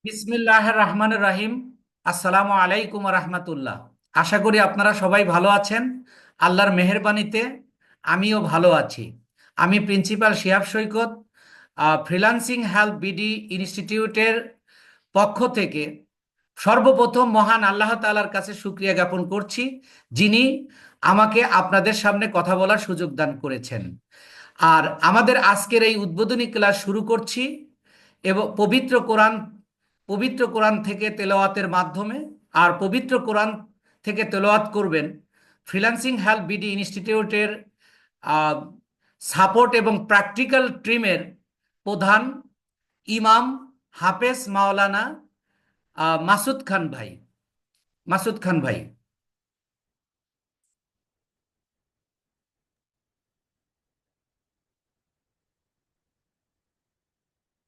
বিসমিল্লাহির রহমানির রহিম। আসসালামু আলাইকুম রহমতুল্লাহ। আশা করি আপনারা সবাই ভালো আছেন। আল্লাহর মেহেরবানিতে আমিও ভালো আছি। আমি প্রিন্সিপাল শিহাব সৈকত, ফ্রিল্যান্সিং হেল্প বিডি ইনস্টিটিউটের পক্ষ থেকে সর্বপ্রথম মহান আল্লাহ তাআলার কাছে শুকরিয়া জ্ঞাপন করছি, যিনি আমাকে আপনাদের সামনে কথা বলার সুযোগ দান করেছেন। আর আমাদের আজকের এই উদ্বোধনী ক্লাস শুরু করছি এবং পবিত্র কোরআন থেকে তেলাওয়াতের মাধ্যমে। আর পবিত্র কোরআন থেকে তেলাওয়াত করবেন ফ্রিল্যান্সিং হেল্প বিডি ইনস্টিটিউটের সাপোর্ট এবং প্র্যাকটিক্যাল টিমের প্রধান ইমাম হাফেজ মাওলানা মাসুদ খান ভাই। মাসুদ খান ভাই।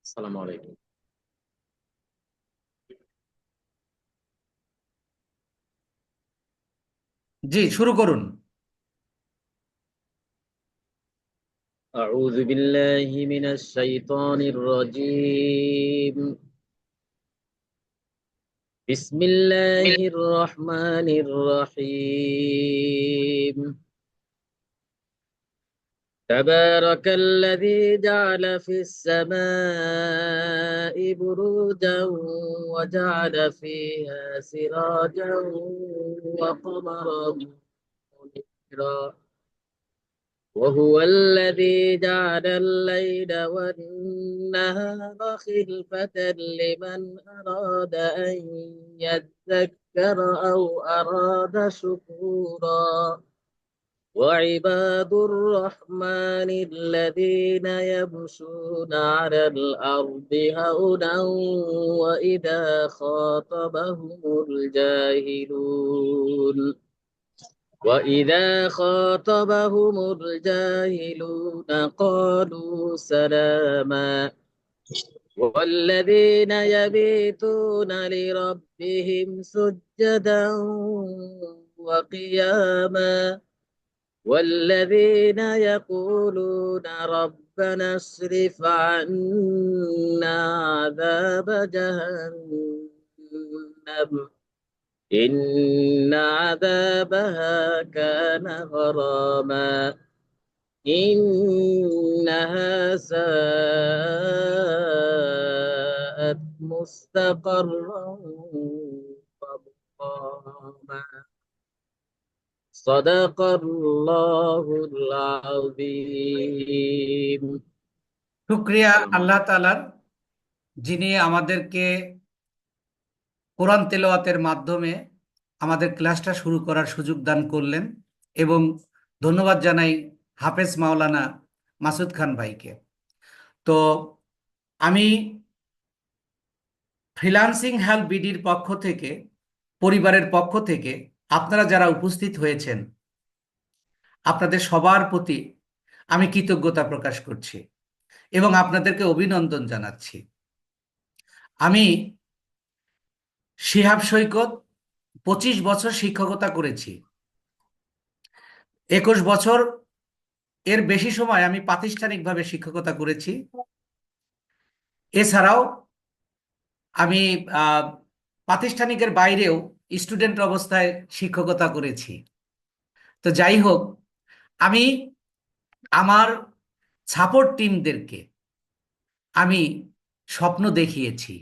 আসসালামু আলাইকুম। জি, শুরু করুন। أعوذ بالله من الشيطان الرجيم. بسم الله الرحمن الرحيم. تبارك الذي جعل في السماء بروجا وجعل فيها سراجا وقمرا منيرا وهو الذي جعل الليل والنهار خلفة لمن أراد أن يذكر أو أراد شكورا وعباد الرحمن الذين يمشون على الأرض هونا وإذا خاطبهم الجاهلون قالوا سلاما والذين يبيتون لربهم سجدا وقياما والذين يقولون ربنا اصرف عنا عذاب جهنم إن عذابها كان غراما إنها ساءت مستقرا ومقاما صدق الله العظيم. শুক্রিয়া السلام আল্লাহ عليكم. তাআলার, যিনি আমাদেরকে কোরআন তেলাওয়াতের মাধ্যমে আমাদের ক্লাসটা শুরু করার সুযোগ দান করলেন। এবং ধন্যবাদ জানাই হাফেজ মাওলানা মাসুদ খান ভাইকে। তো আমি ফ্রিল্যান্সিং হেল্প বিডির পক্ষ থেকে, পরিবারের পক্ষ থেকে আপনারা যারা উপস্থিত হয়েছেন, আপনাদের সবার প্রতি আমি কৃতজ্ঞতা প্রকাশ করছি এবং আপনাদেরকে অভিনন্দন জানাচ্ছি। আমি শিহাব সৈকত 25 বছর শিক্ষকতা করেছি। 21 বছর এর বেশি সময় আমি প্রাতিষ্ঠানিকভাবে শিক্ষকতা করেছি। এছাড়াও আমি আহ, প্রাতিষ্ঠানিকের বাইরেও স্টুডেন্ট অবস্থায় শিক্ষকতা করেছি। তো যাই হোক, আমি আমার সাপোর্ট টিমদেরকে আমি স্বপ্ন দেখিয়েছি,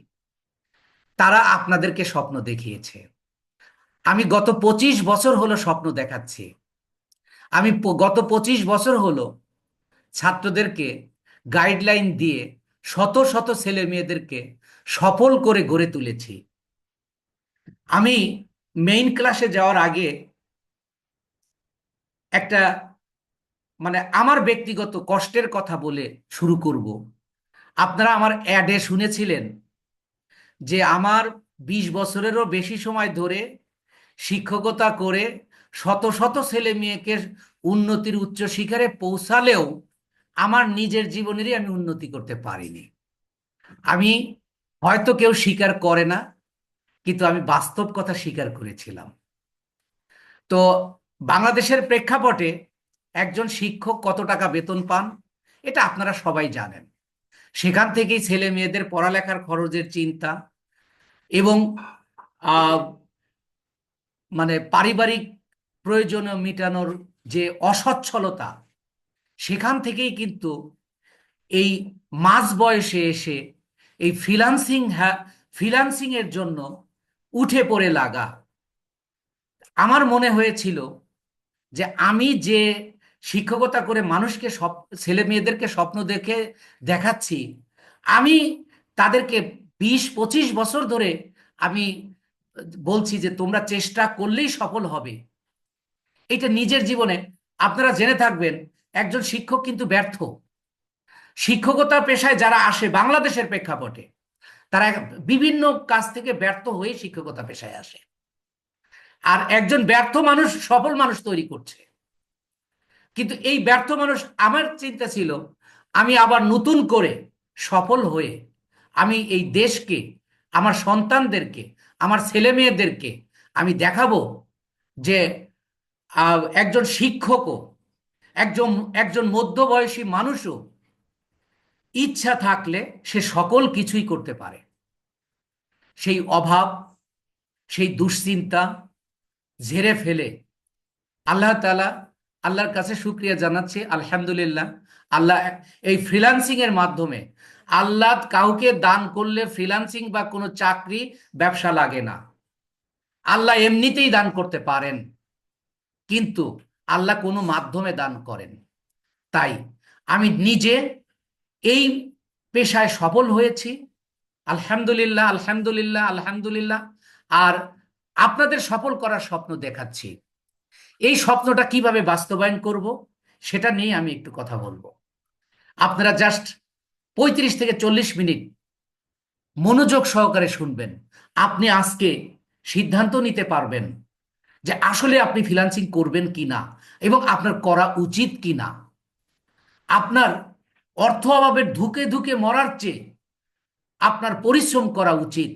তারা আপনাদেরকে স্বপ্ন দেখিয়েছে। আমি গত 25 বছর হলো স্বপ্ন দেখাচ্ছি। আমি গত 25 বছর হলো ছাত্রদেরকে গাইডলাইন দিয়ে শত শত ছেলে মেয়েদেরকে সফল করে গড়ে তুলেছি। আমি মেইন ক্লাসে যাওয়ার আগে একটা, মানে আমার ব্যক্তিগত কষ্টের কথা বলে শুরু করব। আপনারা আমার অ্যাডে শুনেছিলেন যে আমার 20 বছরেরও বেশি সময় ধরে শিক্ষকতা করে শত শত ছেলে মেয়েকে উন্নতির উচ্চ শিখরে পৌঁছালেও আমার নিজের জীবনেরই আমি উন্নতি করতে পারিনি। আমি, হয়তো কেউ স্বীকার করে না, কিন্তু আমি বাস্তব কথা স্বীকার করেছিলাম। তো বাংলাদেশের প্রেক্ষাপটে একজন শিক্ষক কত টাকা বেতন পান এটা আপনারা সবাই জানেন। সেখান থেকেই ছেলে মেয়েদের পড়ালেখার খরচের চিন্তা, এবং আহ, মানে পারিবারিক প্রয়োজন মেটানোর যে অসচ্ছলতা, সেখান থেকেই কিন্তু এই মাঝ বয়সে এসে এই ফ্রিল্যান্সিং এর জন্য উঠে পড়ে লাগা। আমার মনে হয়েছিল যে আমি যে শিক্ষকতা করে মানুষকে ছেলে মেয়েদেরকে স্বপ্ন দেখে দেখাচ্ছি, আমি তাদেরকে 20-25 বছর ধরে আমি বলছি যে তোমরা চেষ্টা করলেই সফল হবে। এটা নিজের জীবনে আপনারা জেনে থাকবেন, একজন শিক্ষক কিন্তু ব্যর্থ। শিক্ষকতা পেশায় যারা আসে বাংলাদেশের প্রেক্ষাপটে, তারা বিভিন্ন কাজ থেকে ব্যর্থ হয়ে শিক্ষকতা পেশায় আসে। আর একজন ব্যর্থ মানুষ সফল মানুষ তৈরি করছে। কিন্তু এই ব্যর্থ মানুষ, আমার চিন্তা ছিল আমি আবার নতুন করে সফল হয়ে আমি এই দেশকে, আমার সন্তানদেরকে, আমার ছেলে মেয়েদেরকে আমি দেখাবো যে একজন শিক্ষকও, একজন একজন মধ্যবয়সী মানুষও ইচ্ছা থাকলে সে সকল কিছুই করতে পারে। সেই অভাব, সেই দুশ্চিন্তা ঝেড়ে ফেলে আল্লাহ তাআলা, আল্লাহর কাছে শুকরিয়া জানাচ্ছি, আলহামদুলিল্লাহ। আল্লাহ এই ফ্রিল্যান্সিং এর মাধ্যমে, আল্লাহ কাউকে দান করলে ফ্রিল্যান্সিং বা কোনো চাকরি ব্যবসা লাগে না। আল্লাহ এমনিতেই দান করতে পারেন, কিন্তু আল্লাহ কোনো মাধ্যমে দান করেন। তাই আমি নিজে এই পেশায় সফল হয়েছি, আলহামদুলিল্লাহ, আলহামদুলিল্লাহ, আলহামদুলিল্লাহ। আর আপনাদের সফল করার স্বপ্ন দেখাচ্ছি। এই স্বপ্নটা কিভাবে বাস্তবায়ন করব সেটা নিয়ে আমি একটু কথা বলবো। আপনারা জাস্ট 35 থেকে 40 মিনিট মনোযোগ সহকারে শুনবেন। আপনি আজকে সিদ্ধান্ত নিতে পারবেন যে আসলে আপনি ফ্রিল্যান্সিং করবেন কি না, এবং আপনার করা উচিত কি না। আপনার অর্থ অভাবে ধুকে ধুকে মরার চেয়ে আপনার পরিশ্রম করা উচিত।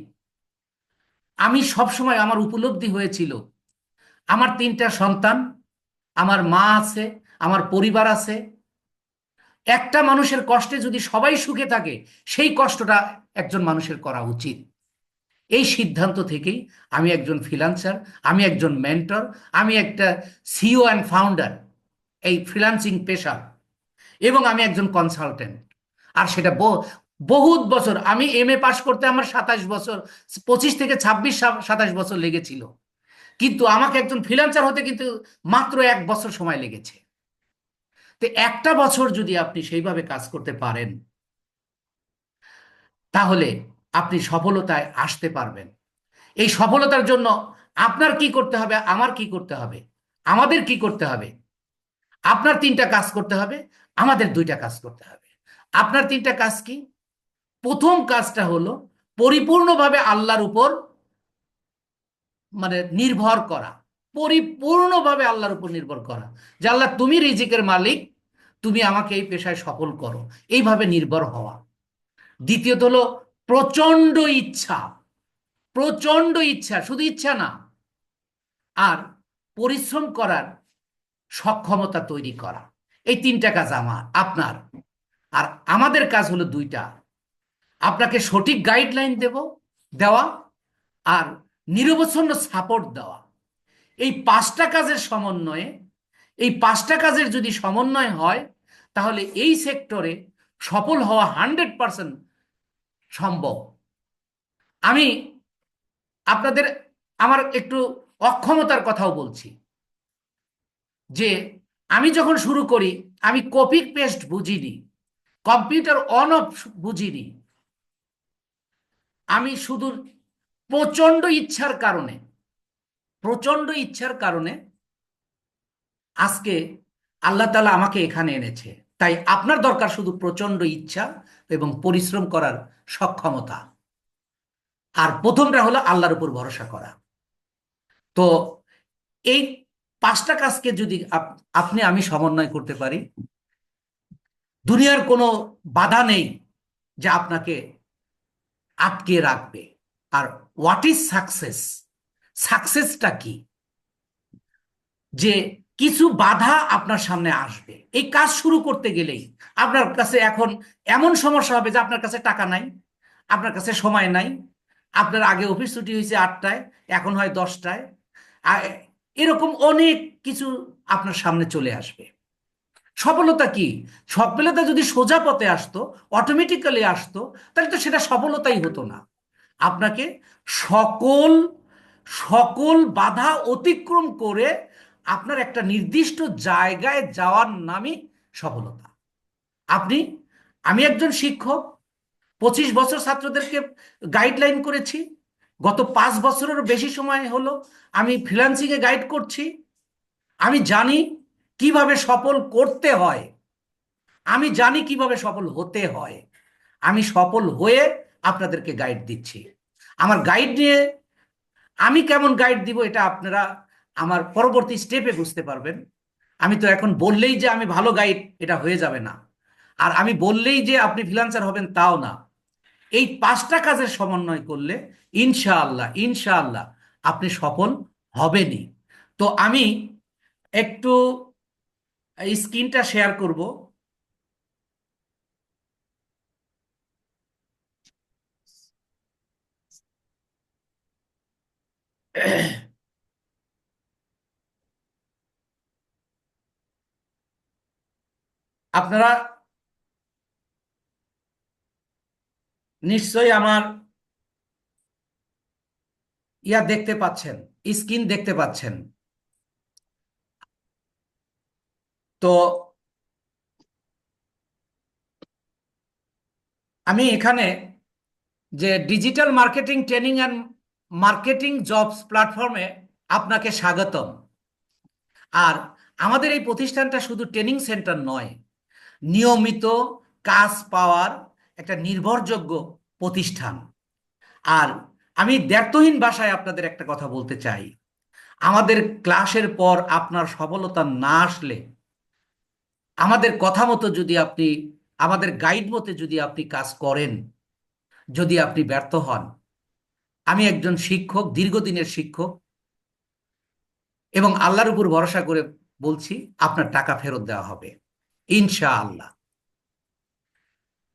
আমি সবসময় আমার উপলব্ধি হয়েছিল, আমার 3টা সন্তান, আমার মা আছে, আমার পরিবার আছে। একটা মানুষের কষ্টে যদি সবাই সুখে থাকে, সেই কষ্টটা একজন মানুষের করা উচিত। এই সিদ্ধান্ত থেকেই আমি একজন ফ্রিল্যান্সার, আমি একজন মেন্টর, আমি একটা সিইও অ্যান্ড ফাউন্ডার এই ফ্রিল্যান্সিং পেশার, এবং আমি একজন কনসালটেন্ট। আর সেটা বহুত বছর, আমি এমএ পাশ করতে আমার 27 বছর, 25 থেকে 26 27 বছর লেগেছিল। কিন্তু আমাকে একজন ফ্রিল্যান্সার হতে কিন্তু মাত্র 1 বছর সময় লেগেছে। তো একটা বছর যদি আপনি সেইভাবে কাজ করতে পারেন, তাহলে আপনি সফলতায় আসতে পারবেন। এই সফলতার জন্য আপনার কি করতে হবে, আমার কি করতে হবে, আমাদের কি করতে হবে? আপনার 3টা কাজ করতে হবে, আমাদের 2টা কাজ করতে হবে। আপনার 3টা কাজ কি? প্রথম কাজটা হলো পরিপূর্ণভাবে আল্লাহর উপর নির্ভর করা। পরিপূর্ণভাবে আল্লাহর উপর নির্ভর করা, যে আল্লাহ তুমি রিজিকের মালিক, তুমি আমাকে এই পেশায় সফল করো, এইভাবে নির্ভর হওয়া। দ্বিতীয়ত হলো প্রচন্ড ইচ্ছা। প্রচন্ড ইচ্ছা, শুধু ইচ্ছা না, আর পরিশ্রম করার সক্ষমতা তৈরি করা। এই 3টা কাজ আপনার। আর আমাদের কাজ হলো 2টা, আপনাকে সঠিক গাইডলাইন দেওয়া, আর নিরবচ্ছিন্ন সাপোর্ট দেওয়া। এই 5টা কাজের সমন্বয়ে, এই 5টা কাজের যদি সমন্বয় হয়, তাহলে এই সেক্টরে সফল হওয়া 100% সম্ভব। আমি আপনাদের আমার একটু অক্ষমতার কথাও বলছি, যে আমি যখন শুরু করি, আমি কপি পেস্ট বুঝিনি, কম্পিউটার অন অফ বুঝিনি। আমি শুধু প্রচন্ড ইচ্ছার কারণে, প্রচন্ড ইচ্ছার কারণে আজকে আল্লাহ তাআলা আমাকে এখানে এনেছে। তাই আপনার দরকার শুধু প্রচন্ড ইচ্ছা এবং পরিশ্রম করার সক্ষমতা। আর প্রথমটা হলো আল্লাহর উপর ভরসা করা। তো এই 5টা কাজকে যদি আপনি আমি সমন্বয় করতে পারি, দুনিয়ার কোনো বাধা নেই যা আপনাকে আটকে রাখবে। আর হোয়াট ইজ সাকসেস? সাকসেসটা কি? যে কিছু বাধা আপনার সামনে আসবে এই কাজ শুরু করতে গেলেই। আপনার কাছে এখন এমন সমস্যা হবে যে আপনার কাছে টাকা নাই, আপনার কাছে সময় নাই, আপনার আগে অফিস ছুটি হয়েছে 8টায়, এখন হয় 10টায়। আর এরকম অনেক কিছু আপনার সামনে চলে আসবে। সফলতা কি? সফলতা যদি সোজা পথে আসতো, অটোমেটিক্যালি আসতো, তাহলে তো সেটা সফলতাই হতো না। আপনাকে সকল সকল বাধা অতিক্রম করে আপনার একটা নির্দিষ্ট জায়গায় যাওয়ার নামই সফলতা। আপনি আমি একজন শিক্ষক, 25 বছর ছাত্রদেরকে গাইডলাইন করেছি। গত 5 বছরেরও বেশি সময় হলো আমি ফ্রিল্যান্সিংয়ে গাইড করছি। আমি জানি কিভাবে সফল করতে হয়, আমি জানি কিভাবে সফল হতে হয়। আমি সফল হয়ে আপনাদেরকে গাইড দিচ্ছি। আমার গাইড নিয়ে আমি কেমন গাইড দিব এটা আপনারা আমার পরবর্তী স্টেপে বুঝতে পারবেন। আমি তো এখন বললেই যে আমি ভালো গাইড এটা হয়ে যাবে না, আর আমি বললেই যে আপনি ফ্রিল্যান্সার হবেন তাও না। এই 5টা কাজের সমন্বয় করলে ইনশাআল্লাহ ইনশাআল্লাহ আপনি সফল হবেনই। তো আমি একটু স্ক্রিনটা শেয়ার করব। আপনারা নিশ্চয়ই আমার দেখতে পাচ্ছেন, স্ক্রিন দেখতে পাচ্ছেন। তো আমি এখানে যে digital marketing training and marketing jobs প্ল্যাটফর্মে আপনাকে স্বাগতম। আর আমাদের এই প্রতিষ্ঠানটা শুধু ট্রেনিং সেন্টার নয়, নিয়মিত কাজ পাওয়ার একটা নির্ভরযোগ্য প্রতিষ্ঠান। আর আমি দ্ব্যর্থহীন ভাষায় আপনাদের একটা কথা বলতে চাই, আমাদের ক্লাসের পর আপনার সফলতা না আসলে, আমাদের কথা মতো যদি আপনি, আমাদের গাইড মতে যদি আপনি কাজ করেন, যদি আপনি ব্যর্থ হন, আমি একজন শিক্ষক, দীর্ঘদিনের শিক্ষক, এবং আল্লাহর উপর ভরসা করে বলছি আপনার টাকা ফেরত দেওয়া হবে ইনশাআল্লাহ।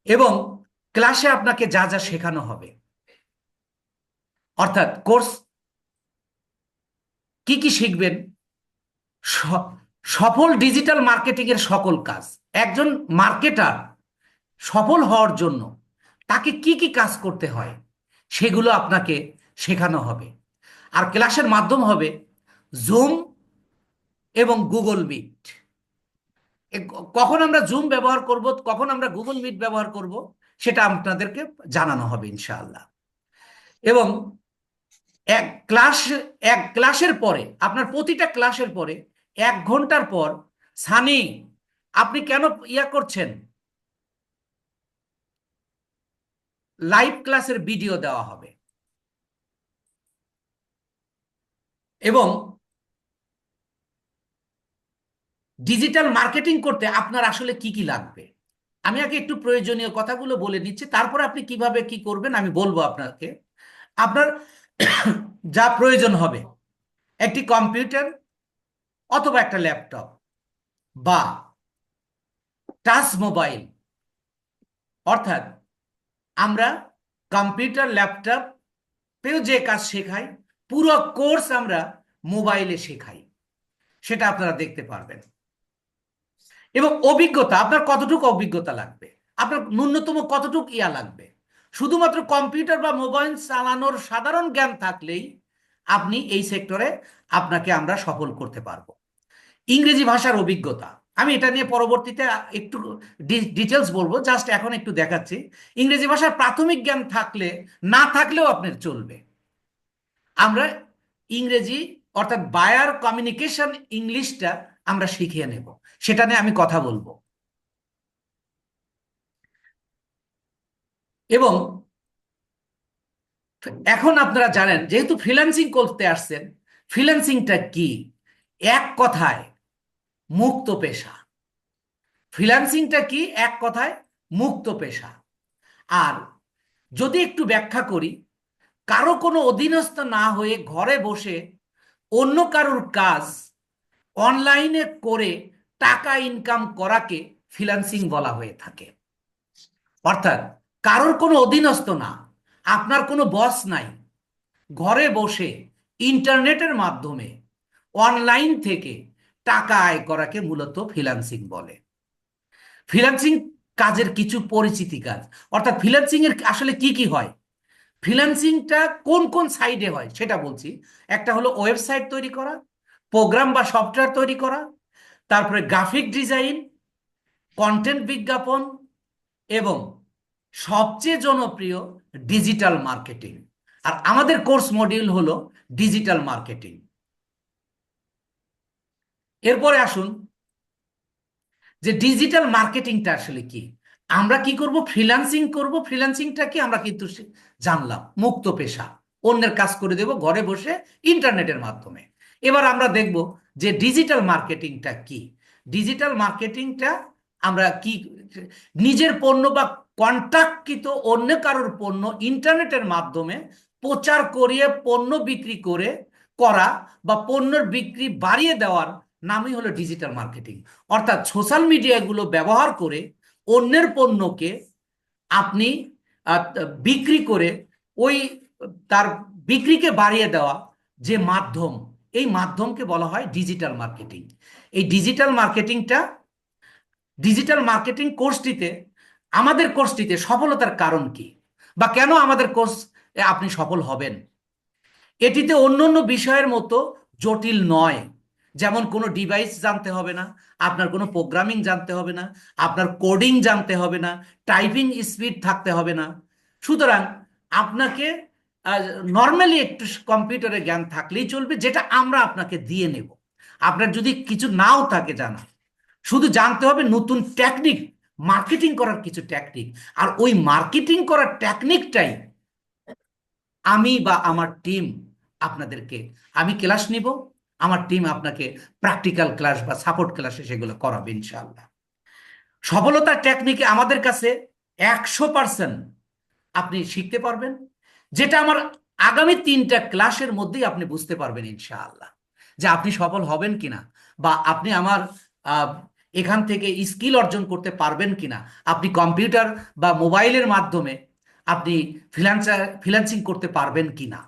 এবং ক্লাসে আপনাকে যা যা শেখানো হবে, অর্থাৎ কোর্স কি কি শিখবেন, স- সফল ডিজিটাল মার্কেটিং এর সকল কাজ। একজন মার্কেটার সফল হওয়ার জন্য তাকে কি কি কাজ করতে হয় সেগুলো আপনাকে শেখানো হবে। আর ক্লাসের মাধ্যম হবে জুম এবং গুগল মিট। কখন আমরা জুম ব্যবহার করব, কখন আমরা গুগল মিট ব্যবহার করব, সেটা আপনাদেরকে জানানো হবে ইনশাআল্লাহ। এবং এক ক্লাস এক ক্লাসের পরে, আপনার প্রতিটা ক্লাসের পরে 1 ঘন্টার পর, সানি আপনি কেন করছেন, লাইভ ক্লাসের ভিডিও দেওয়া হবে। এবং ডিজিটাল মার্কেটিং করতে আপনার আসলে কি কি লাগবে, আমি আগে একটু প্রয়োজনীয় কথাগুলো বলে নিচ্ছি, তারপর আপনি কিভাবে কি করবেন আমি বলবো আপনাকে। আপনার যা প্রয়োজন হবে, একটি কম্পিউটার অথবা একটা ল্যাপটপ বা টাচ মোবাইল। অর্থাৎ আমরা কম্পিউটার ল্যাপটপেও যে কাজ শেখাই, পুরো কোর্স আমরা মোবাইলে শেখাই, সেটা আপনারা দেখতে পারবেন। এবং অভিজ্ঞতা, আপনার কতটুকু অভিজ্ঞতা লাগবে, আপনার ন্যূনতম কতটুকু লাগবে। শুধুমাত্র কম্পিউটার বা মোবাইল চালানোর সাধারণ জ্ঞান থাকলেই আপনি এই সেক্টরে, আপনাকে আমরা সফল করতে পারবো। ইংরেজি ভাষার অভিজ্ঞতা, আমি এটা নিয়ে পরবর্তীতে একটু ডিটেলস বলবো, জাস্ট এখন একটু দেখাচ্ছি। ইংরেজি ভাষার প্রাথমিক জ্ঞান থাকলে, না থাকলেও আপনার চলবে। আমরা ইংরেজি, অর্থাৎ বায়ার কমিউনিকেশন ইংলিশটা আমরা শিখিয়ে নেব, সেটা নিয়ে আমি কথা বলবো। এবং এখন আপনারা জানেন, যেহেতু ফ্রিল্যান্সিং করতে আসছেন, ফ্রিল্যান্সিংটা কি? এক কথায় মুক্ত পেশা। ফ্রিল্যান্সিংটা কি? এক কথায় মুক্ত পেশা। আর যদি একটু ব্যাখ্যা করি, কারো কোনো অধীনস্থ না হয়ে ঘরে বসে অন্য কারোর কাজ অনলাইনে করে টাকা ইনকাম করাকে ফ্রিল্যান্সিং বলা হয়ে থাকে। অর্থাৎ কারোর কোনো অধীনস্থ না, আপনার কোনো বস নাই, ঘরে বসে ইন্টারনেটের মাধ্যমে অনলাইন থেকে টাকা আয় করাকে মূলত ফ্রিল্যান্সিং বলে। ফ্রিল্যান্সিং কাজের কিছু পরিচিতি কাজ, অর্থাৎ ফ্রিল্যান্সিং এর আসলে কি কি হয়, ফ্রিল্যান্সিংটা কোন কোন সাইডে হয় সেটা বলছি। একটা হলো ওয়েবসাইট তৈরি করা, প্রোগ্রাম বা সফটওয়্যার তৈরি করা, তারপরে গ্রাফিক ডিজাইন, কন্টেন্ট বিজ্ঞাপন, এবং সবচেয়ে জনপ্রিয় ডিজিটাল মার্কেটিং। আর আমাদের কোর্স মডিউল হলো ডিজিটাল মার্কেটিং। এরপরে আসুন যে ডিজিটাল মার্কেটিংটা আসলে কি। আমরা কি করব, ফ্রিল্যান্সিং করব। ফ্রিল্যান্সিংটা কি আমরা কিন্তু জানলাম, মুক্ত পেশা, অন্যের কাজ করে দেব ঘরে বসে ইন্টারনেটের মাধ্যমে। এবার আমরা দেখব যে ডিজিটাল মার্কেটিংটা কি। ডিজিটাল মার্কেটিংটা আমরা কি, নিজের পণ্য বা কন্ট্রাক্টকৃত অন্য কারোর পণ্য ইন্টারনেটের মাধ্যমে প্রচার করিয়ে পণ্য বিক্রি করে করা বা পণ্যের বিক্রি বাড়িয়ে দেওয়ার নামই হলো ডিজিটাল মার্কেটিং। অর্থাৎ সোশ্যাল মিডিয়াগুলো ব্যবহার করে অন্যের পণ্যকে আপনি বিক্রি করে ওই তার বিক্রিকে বাড়িয়ে দেওয়া যে মাধ্যম, এই মাধ্যমকে বলা হয় ডিজিটাল মার্কেটিং। এই ডিজিটাল মার্কেটিং কোর্সটিতে, আমাদের কোর্সটিতে সফলতার কারণ কি, বা কেন আমাদের কোর্স আপনি সফল হবেন। এটিতে অন্যান্য বিষয়ের মতো জটিল নয়। যেমন কোনো ডিভাইস জানতে হবে না, আপনার কোনো প্রোগ্রামিং জানতে হবে না, আপনার কোডিং জানতে হবে না, টাইপিং স্পিড থাকতে হবে না। সুতরাং আপনাকে নর্মালি একটু কম্পিউটারের জ্ঞান থাকলেই চলবে, যেটা আমরা আপনাকে দিয়ে নেব। আপনার যদি কিছু নাও থাকে জানা, শুধু জানতে হবে নতুন টেকনিক, মার্কেটিং করার কিছু টেকনিক। আর ওই মার্কেটিং করার টেকনিকটাই আমি বা আমার টিম আপনাদেরকে, আমি ক্লাস নিব, আমার টিম আপনাকে প্র্যাকটিক্যাল ক্লাস বা সাপোর্ট ক্লাসে সেগুলো করাবে ইনশাআল্লাহ। সফলতার টেকনিকে আমাদের কাছে 100% আপনি শিখতে পারবেন, যেটা আমার আগামী 3টা ক্লাসের মধ্যেই আপনি বুঝতে পারবেন ইনশাআল্লাহ যে আপনি সফল হবেন কিনা, বা আপনি আমার আহ, এখান থেকে স্কিল অর্জন করতে পারবেন কিনা। আপনি কম্পিউটার বা মোবাইলের মাধ্যমে আপনি ফ্রিল্যান্সিং করতে পারবেন কিনা।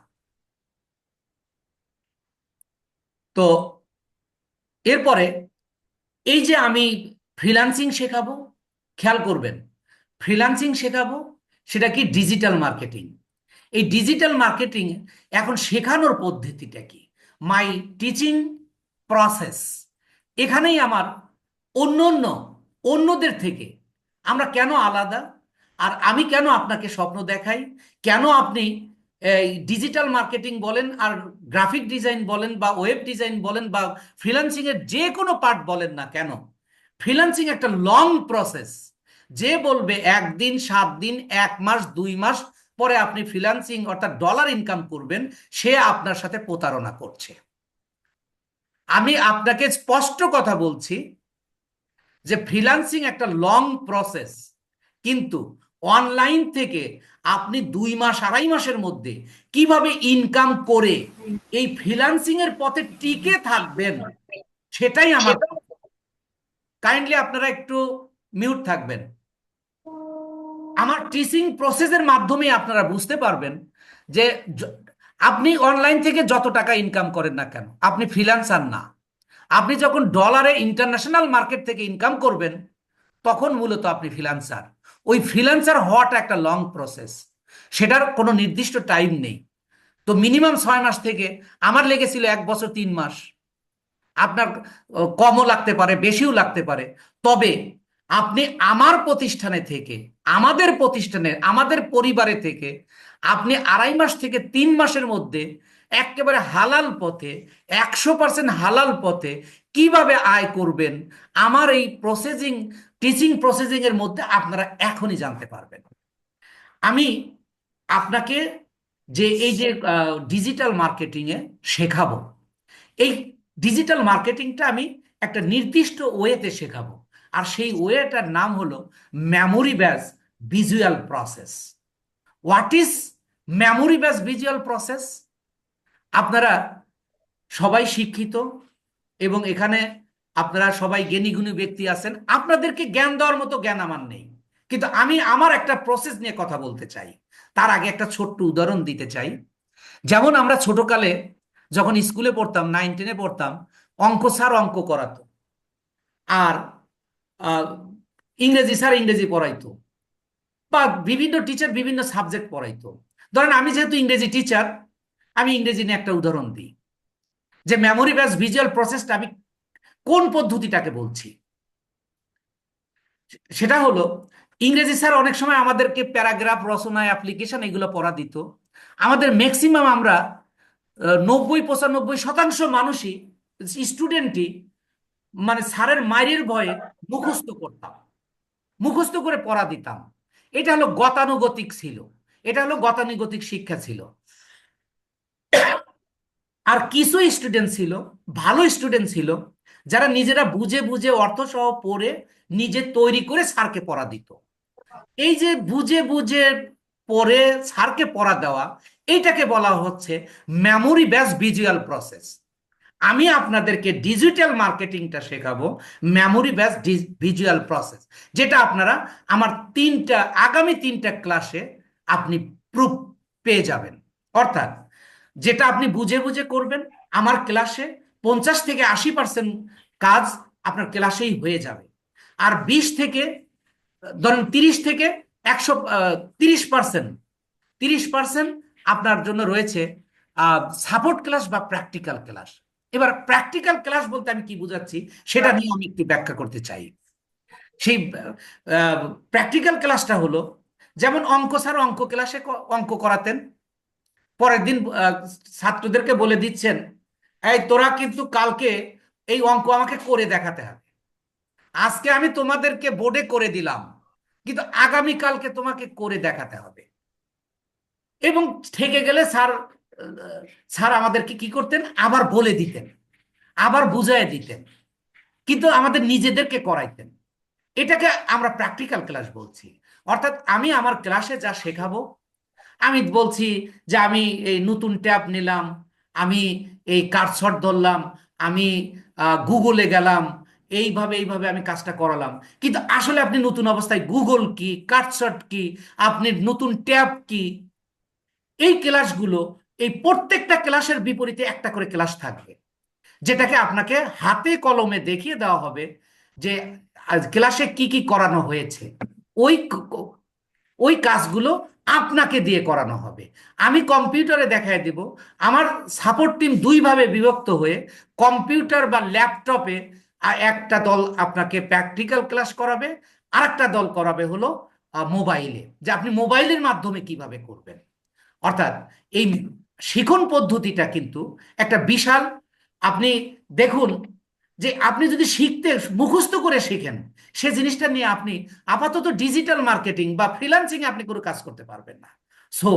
তো এরপরে এই যে আমি ফ্রিল্যান্সিং শেখাবো, খেয়াল করবেন, ফ্রিল্যান্সিং শেখাবো, সেটা কি ডিজিটাল মার্কেটিং। এই ডিজিটাল মার্কেটিং এখন শেখানোর পদ্ধতিটা কি, মাই টিচিং প্রসেস, এখানেই আমার অন্য অন্য অন্যদের থেকে আমরা কেন আলাদা, আর আমি কেন আপনাকে স্বপ্ন দেখাই, কেন আপনি এই ডিজিটাল মার্কেটিং বলেন আর গ্রাফিক ডিজাইন বলেন বা ওয়েব ডিজাইন বলেন বা ফ্রিল্যান্সিং এর যে কোনো পার্ট বলেন না কেন, ফ্রিল্যান্সিং একটা লং প্রসেস। যে বলবে 1 দিন, 7 দিন, 1 মাস, 2 মাস পরে আপনি ফ্রিল্যান্সিং অর্থাৎ ডলার ইনকাম করবেন, সে আপনার সাথে প্রতারণা করছে। আমি আপনাকে স্পষ্ট কথা বলছি যে ফ্রিল্যান্সিং একটা লং প্রসেস, কিন্তু অনলাইন থেকে আপনি 2 মাস, 2.5 মাসের মধ্যে কিভাবে ইনকাম করে এই ফ্রিল্যান্সিং এর পথে টিকে থাকবেন, সেটাই আমার। কাইন্ডলি আপনারা একটু মিউট থাকবেন। আমার টিচিং প্রসেসের মাধ্যমে আপনারা বুঝতে পারবেন যে য- আপনি অনলাইন থেকে যত টাকা ইনকাম করেন না কেন, আপনি ফ্রিল্যান্সার না। আপনি যখন ডলারে ইন্টারন্যাশনাল মার্কেট থেকে ইনকাম করবেন, তখন মূলত আপনি ফ্রিল্যান্সার। ওই ফ্রিল্যান্সার হওয়াটা একটা লং প্রসেস, সেটার কোনো নির্দিষ্ট টাইম নেই। তো মিনিমাম 6 মাস থেকে, আমার লেগেছিল 1 বছর 3 মাস, আপনার কমও লাগতে পারে, বেশিও লাগতে পারে। তবে আপনি আমার প্রতিষ্ঠানে থেকে, আমাদের প্রতিষ্ঠানে, আমাদের পরিবারে থেকে আপনি 2.5 মাস থেকে 3 মাসের মধ্যে একেবারে হালাল পথে, 100% হালাল পথে কিভাবে আয় করবেন, আমার এই টিচিং প্রসেসিং এর মধ্যে আপনারা এখনই জানতে পারবেন। আমি আপনাকে যে এই যে ডিজিটাল মার্কেটিং এ শেখাবো, এই ডিজিটাল মার্কেটিংটা আমি একটা নির্দিষ্ট ওয়েতে শেখাবো। আর সেই ওয়েটার নাম হলো memory base visual process. What is memory base visual process? আপনারা সবাই শিক্ষিত এবং এখানে আপনারা সবাই জ্ঞানী গুণী ব্যক্তি আছেন, আপনাদেরকে জ্ঞান দেওয়ার মতো জ্ঞান আমার নেই, কিন্তু আমি আমার একটা প্রসেস নিয়ে কথা বলতে চাই। তার আগে একটা ছোট্ট উদাহরণ দিতে চাই। যেমন আমরা ছোটকালে যখন স্কুলে পড়তাম, 9-10-এ পড়তাম, অঙ্ক স্যার অঙ্ক করাতো, আর আহ, ইংরেজি স্যার ইংরেজি পড়াইতো, বা বিভিন্ন টিচার বিভিন্ন সাবজেক্ট পড়াইতো। ধরেন আমি যেহেতু ইংরেজি টিচার, আমি ইংরেজি নিয়ে একটা উদাহরণ দিই, যে মেমোরি বেস ভিজুয়াল প্রসেসটা আমি কোন পদ্ধতিটাকে বলছি। সেটা হলো, ইংরেজি স্যার অনেক সময় আমাদেরকে প্যারাগ্রাফ রচনা, অ্যাপ্লিকেশন এগুলো পড়া দিত। আমাদের ম্যাক্সিমাম আমরা 90-95% মানুষই, স্টুডেন্টই, মানে স্যারের মাইরের ভয়ে মুখস্থ করতাম, মুখস্থ করে পড়া দিতাম। এটা হলো গতানুগতিক ছিল, এটা হলো গতানুগতিক শিক্ষা ছিল। আর কিছু স্টুডেন্ট ছিল, ভালো স্টুডেন্ট ছিল, যারা নিজেরা বুঝে বুঝে অর্থ সহ পড়ে নিজে তৈরি করে স্যারকে পড়া দিত। এই যে বুঝে বুঝে পড়ে স্যারকে পড়া দেওয়া, এইটাকে বলা হচ্ছে মেমোরি বেস ভিজুয়াল প্রসেস। আমি আপনাদেরকে ডিজিটাল মার্কেটিংটা শেখাবো মেমোরি বেস ভিজুয়াল প্রসেস, যেটা আপনারা আমার আগামী 3টা ক্লাসে আপনি প্রুফ পেয়ে যাবেন। অর্থাৎ যেটা আপনি বুঝে বুঝে করবেন, আমার ক্লাসে 50 থেকে 80% কাজ আপনার ক্লাসেই হয়ে যাবে। আর 20 থেকে, ধরেন 30 থেকে 100, 30%, 30% আপনার জন্য রয়েছে সাপোর্ট ক্লাস বা প্র্যাকটিক্যাল ক্লাস। এবার প্র্যাকটিক্যাল ক্লাস বলতে আমি কি বোঝাচ্ছি সেটা নিয়ে আমি একটু ব্যাখ্যা করতে চাই। সেই প্র্যাকটিক্যাল ক্লাসটা হলো, যেমন অঙ্ক স্যার অঙ্ক ক্লাসে অঙ্ক করাতেন, পরের দিন ছাত্রদেরকে বলে দিচ্ছেন, এই তোরা কিন্তু কালকে এই অঙ্ক আমাকে করে দেখাতে হবে। আজকে আমি তোমাদেরকে বোর্ডে করে দিলাম, কিন্তু আগামী কালকে তোমাকে করে দেখাতে হবে। এবং থেকে গেলে স্যার, স্যার আমাদেরকে কি করতেন, আবার বলে দিতেন, আবার বুঝাই দিতেন, কিন্তু আমাদের নিজেদেরকে করাইতেন। এটাকে আমরা প্র্যাকটিক্যাল ক্লাস বলছি। অর্থাৎ আমি আমার ক্লাসে যা শেখাবো, আমি বলছি যে আমি এই নতুন ট্যাব নিলাম, আমি এই কাটশট ধরলাম, আমি গুগলে গেলাম, এইভাবে এইভাবে আমি কাজটা করালাম। কিন্তু আসলে আপনি নতুন অবস্থায় গুগল কি, কাটশট কি, আপনি নতুন ট্যাব কি, এই ক্লাসগুলো, এই প্রত্যেকটা ক্লাসের বিপরীতে একটা করে ক্লাস থাকবে, যেটাকে আপনাকে হাতে কলমে দেখিয়ে দেওয়া হবে যে ক্লাসে কি কি করানো হয়েছে। ওই ওই কাজগুলো আপনাকে দিয়ে করানো হবে। আমি কম্পিউটারে দেখায় দিব। আমার সাপোর্ট টিম দুইভাবে বিভক্ত হয়ে, কম্পিউটার বা ল্যাপটপে একটা দল আপনাকে প্র্যাকটিক্যাল ক্লাস করাবে, আর একটা দল করাবে হলো মোবাইলে, যে আপনি মোবাইলের মাধ্যমে কিভাবে করবেন। অর্থাৎ এই শিখন পদ্ধতিটা কিন্তু একটা বিশাল, আপনি দেখুন যে আপনি যদি শিখতে মুখস্থ করে শিখেন, সে জিনিসটা নিয়ে আপনি আপাতত ডিজিটাল মার্কেটিং বা ফ্রিল্যান্সিং আপনি কোনো কাজ করতে পারবেন না। সো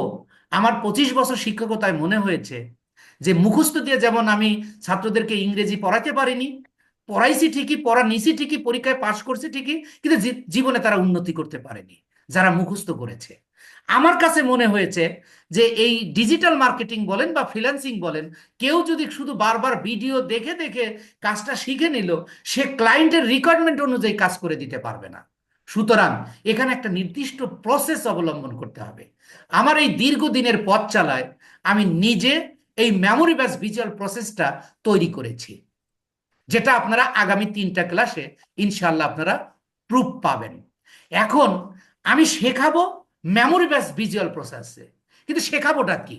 আমার 25 বছর শিক্ষকতায় মনে হয়েছে যে মুখস্থ দিয়ে যেমন আমি ছাত্রদেরকে ইংরেজি পড়াতে পারিনি, পড়াইছি ঠিকই, পড়া নিছি ঠিকই, পরীক্ষায় পাশ করছি ঠিকই, কিন্তু জীবনে তারা উন্নতি করতে পারেনি যারা মুখস্থ করেছে। আমার কাছে মনে হয়েছে যে এই ডিজিটাল মার্কেটিং বলেন বা ফ্রিল্যান্সিং বলেন, কেউ যদি শুধু বারবার ভিডিও দেখে দেখে কাজটা শিখে নিল, সে ক্লায়েন্টের রিকোয়ারমেন্ট অনুযায়ী কাজ করে দিতে পারবে না। সুতরাং এখানে একটা নির্দিষ্ট প্রসেস অবলম্বন করতে হবে। আমার এই দীর্ঘদিনের পথ চালায় আমি নিজে এই মেমোরি বেস ভিজুয়াল প্রসেসটা তৈরি করেছি, যেটা আপনারা আগামী 3টা ক্লাসে ইনশাল্লাহ আপনারা প্রুফ পাবেন। এখন আমি শেখাবো মেমোরি বেস ভিজুয়াল প্রসেসে, কিন্তু শেখাবোটা কি?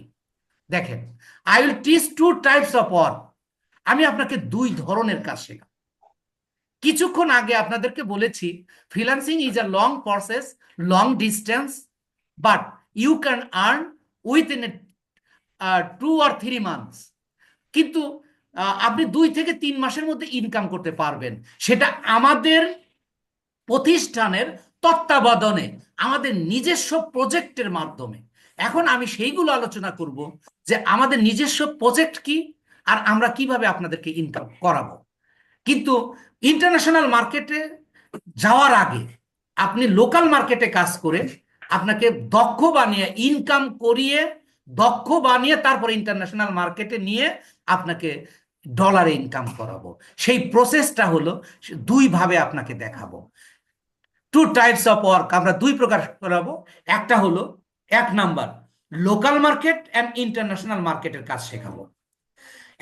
দেখেন, I will teach 2 types of work. আমি আপনাকে 2 ধরনের কাজ শেখাবো। কিছুক্ষণ আগে আপনাদেরকে বলেছি freelancing is a long process, long distance, but you can earn within 2 or 3 months. কিন্তু আপনি 2 থেকে 3 মাসের মধ্যে ইনকাম করতে পারবেন, সেটা আমাদের প্রতিষ্ঠানের তত্ত্বাবধানে, আমাদের নিজস্ব প্রজেক্টের মাধ্যমে। এখন আমি সেইগুলো আলোচনা করব যে আমাদের নিজস্ব প্রজেক্ট কি, আর আমরা কিভাবে আপনাদেরকে ইনকাম করাবো। কিন্তু ইন্টারন্যাশনাল মার্কেটে যাওয়ার আগে আপনি লোকাল মার্কেটে কাজ করে আপনাকে দক্ষ বানিয়ে, ইনকাম করিয়ে, দক্ষ বানিয়ে তারপরে ইন্টারন্যাশনাল মার্কেটে নিয়ে আপনাকে ডলারে ইনকাম করাবো। সেই প্রসেসটা হলো 2 ভাবে আপনাকে দেখাবো। 2 টাইপস অফ ওয়ার্ক আমরা 2 প্রকার করাবো। একটা হলো এক number, local market and international মার্কেটের কাজ শেখাবো।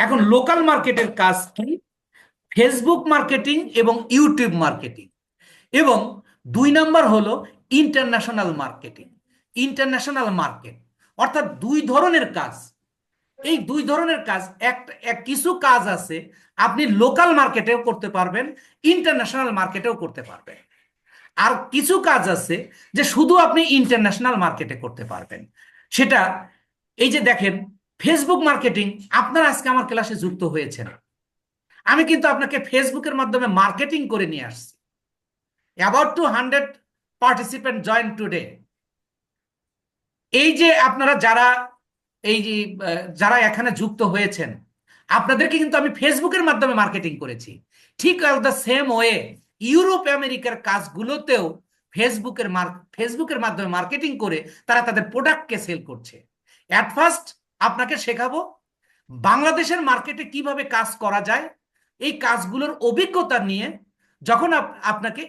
এখন লোকাল মার্কেটের কাজ কি? ফেসবুক মার্কেটিং এবং ইউটিউব মার্কেটিং। এবং দুই নাম্বার হলো ইন্টারন্যাশনাল মার্কেটিং, ইন্টারন্যাশনাল মার্কেট। অর্থাৎ দুই ধরনের কাজ। এই দুই ধরনের কাজ, কিছু কাজ আছে আপনি লোকাল মার্কেটেও করতে পারবেন, ইন্টারন্যাশনাল মার্কেটেও করতে পারবেন। আর কিছু কাজ আছে যে শুধু আপনি ইন্টারন্যাশনাল মার্কেটে করতে পারবেন। সেটা এই যে দেখেন, ফেসবুক মার্কেটিং, আপনারা আজকে আমার ক্লাসে যুক্ত হয়েছেন, আমি কিন্তু আপনাকে ফেসবুকের মাধ্যমে মার্কেটিং করে নিয়ে আসছি। About 200 participant join today. এই যে আপনারা যারা এই যে যারা এখানে যুক্ত হয়েছেন, আপনাদেরকে কিন্তু আমি ফেসবুকের মাধ্যমে মার্কেটিং করেছি। ঠিক দ্য সেম ওয়ে ইউরোপ আমেরিকার কাজগুলোতেও ফেসবুকের মাধ্যমে মার্কেটিং করে তারা তাদের প্রোডাক্টকে সেল করছে। অ্যাট ফার্স্ট আপনাকে শেখাবো বাংলাদেশের মার্কেটে কিভাবে কাজ করা যায়, এই কাজগুলোর অভিজ্ঞতা নিয়ে যখন আপনাকে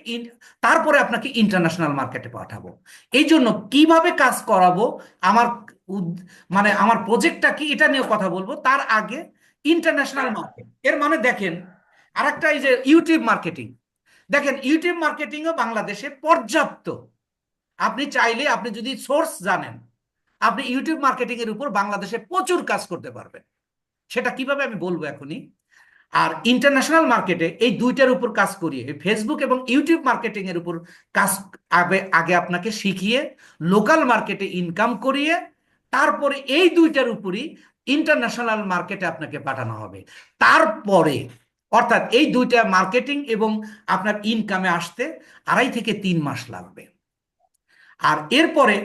তারপরে আপনাকে ইন্টারন্যাশনাল মার্কেটে পাঠাবো। এই জন্য কিভাবে কাজ করাবো, আমার মানে আমার প্রজেক্টটা কি, এটা নিয়ে কথা বলবো। তার আগে ইন্টারন্যাশনাল মার্কেট এর মানে দেখেন, আরেকটা এই যে ইউটিউব মার্কেটিং, দেখেন ইউটিউব মার্কেটিংও বাংলাদেশে পর্যাপ্ত। আপনি চাইলে, আপনি যদি সোর্স জানেন, আপনি ইউটিউব মার্কেটিং এর উপর বাংলাদেশে প্রচুর কাজ করতে পারবেন। সেটা কিভাবে আমি বলবো এখনই। আর ইন্টারন্যাশনাল মার্কেটে এই দুইটার উপর কাজ করিয়ে, ফেসবুক এবং ইউটিউব মার্কেটিং এর উপর কাজ আগে আগে আপনাকে শিখিয়ে লোকাল মার্কেটে ইনকাম করিয়ে তারপরে এই দুইটার উপরই ইন্টারন্যাশনাল মার্কেটে আপনাকে পাঠানো হবে। তারপরে অর্থাৎ এই দুইটা মার্কেটিং এবং আপনার ইনকামে আসতে 2.5 থেকে 3 মাস লাগবে। আর এরপরে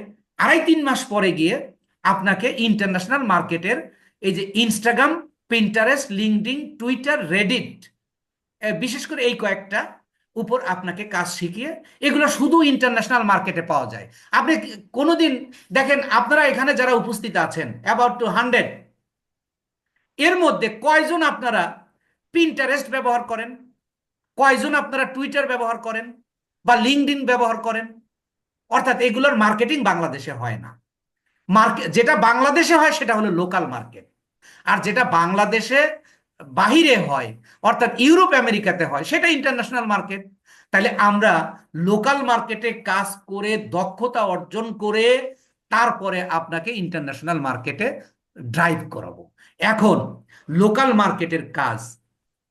2.5-3 মাস পরে গিয়ে আপনাকে ইন্টারন্যাশনাল মার্কেটের এই যে Instagram, Pinterest, LinkedIn, Twitter, Reddit, বিশেষ করে এই কয়েকটা উপর আপনাকে কাজ শিখিয়ে, এগুলো শুধু ইন্টারন্যাশনাল মার্কেটে পাওয়া যায়। আপনি কোনোদিন দেখেন, আপনারা এখানে যারা উপস্থিত আছেন অ্যাবাউট 200, এর মধ্যে কয়জন আপনারা পিন্টারেস্ট ব্যবহার করেন, কয়জন আপনারা টুইটার ব্যবহার করেন বা লিঙ্কডইন ব্যবহার করেন? অর্থাৎ এগুলোর মার্কেটিং বাংলাদেশে হয় না। যেটা বাংলাদেশে হয় সেটা হলো লোকাল মার্কেট, আর যেটা বাংলাদেশে বাহিরে হয় অর্থাৎ ইউরোপ আমেরিকাতে হয় সেটা ইন্টারন্যাশনাল মার্কেট। তাহলে আমরা লোকাল মার্কেটে কাজ করে দক্ষতা অর্জন করে তারপরে আপনাকে ইন্টারন্যাশনাল মার্কেটে ড্রাইভ করাবো। এখন লোকাল মার্কেটের কাজ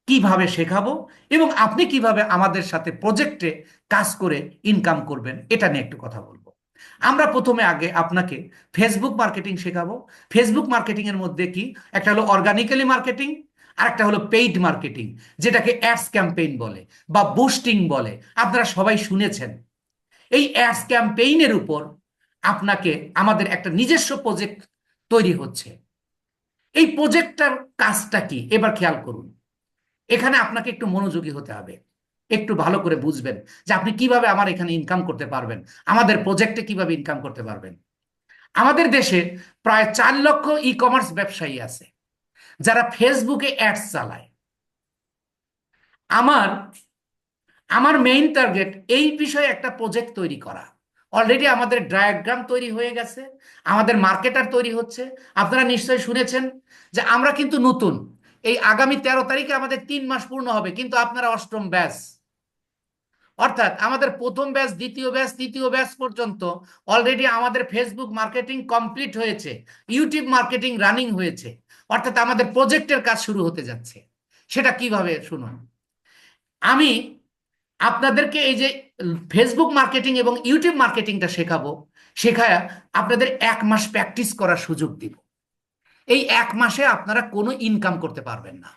কিভাবে শেখাবো এবং আপনি কিভাবে আমাদের সাথে প্রজেক্টে কাজ করে ইনকাম করবেন, এটা নিয়ে একটু কথা বলবো। আমরা প্রথমে আগে আপনাকে ফেসবুক মার্কেটিং শেখাবো। ফেসবুক মার্কেটিং এর মধ্যে কি, একটা হলো অর্গানিক্যালি মার্কেটিং, আর একটা হলো পেইড মার্কেটিং, যেটাকে অ্যাডস ক্যাম্পেইন বলে বা বুস্টিং বলে। আপনারা সবাই শুনেছেন। এই অ্যাডস ক্যাম্পেইনের উপর আপনাকে আমাদের একটা নিজস্ব প্রজেক্ট তৈরি হচ্ছে। এই প্রজেক্টটার কাজটা কি এবার খেয়াল করুন। এখানে আপনাকে একটু মনোযোগী হতে হবে, একটু ভালো করে বুঝবেন যে আপনি কিভাবে আমার এখানে ইনকাম করতে পারবেন, আমাদের প্রজেক্টে কিভাবে ইনকাম করতে পারবেন। আমাদের দেশে প্রায় 4 লক্ষ ই কমার্স ব্যবসায়ী আছে যারা ফেসবুকে অ্যাডস চালায়। আমার আমার মেইন টার্গেট এই বিষয়ে একটা প্রজেক্ট তৈরি করা। অলরেডি আমাদের ডায়াগ্রাম তৈরি হয়ে গেছে, আমাদের মার্কেটার তৈরি হচ্ছে। আপনারা নিশ্চয়ই শুনেছেন যে আমরা কিন্তু নতুন, এই আগামী 13 তারিখে আমাদের 3 মাস পূর্ণ হবে, কিন্তু আপনারা অষ্টম ব্যাচ। অর্থাৎ আমাদের প্রথম ব্যাচ, দ্বিতীয় ব্যাচ, তৃতীয় ব্যাচ পর্যন্ত অলরেডি আমাদের ফেসবুক মার্কেটিং কমপ্লিট হয়েছে, ইউটিউব মার্কেটিং রানিং হয়েছে। অর্থাৎ আমাদের প্রজেক্টের কাজ শুরু হতে যাচ্ছে। সেটা কিভাবে শুনুন। আমি আপনাদেরকে এই যে ফেসবুক মার্কেটিং এবং ইউটিউব মার্কেটিংটা শেখাবো, শেখায় আপনাদের 1 মাস প্র্যাকটিস করার সুযোগ দিব। এই 1 মাসে আপনারা কোনো ইনকাম করতে পারবেন না।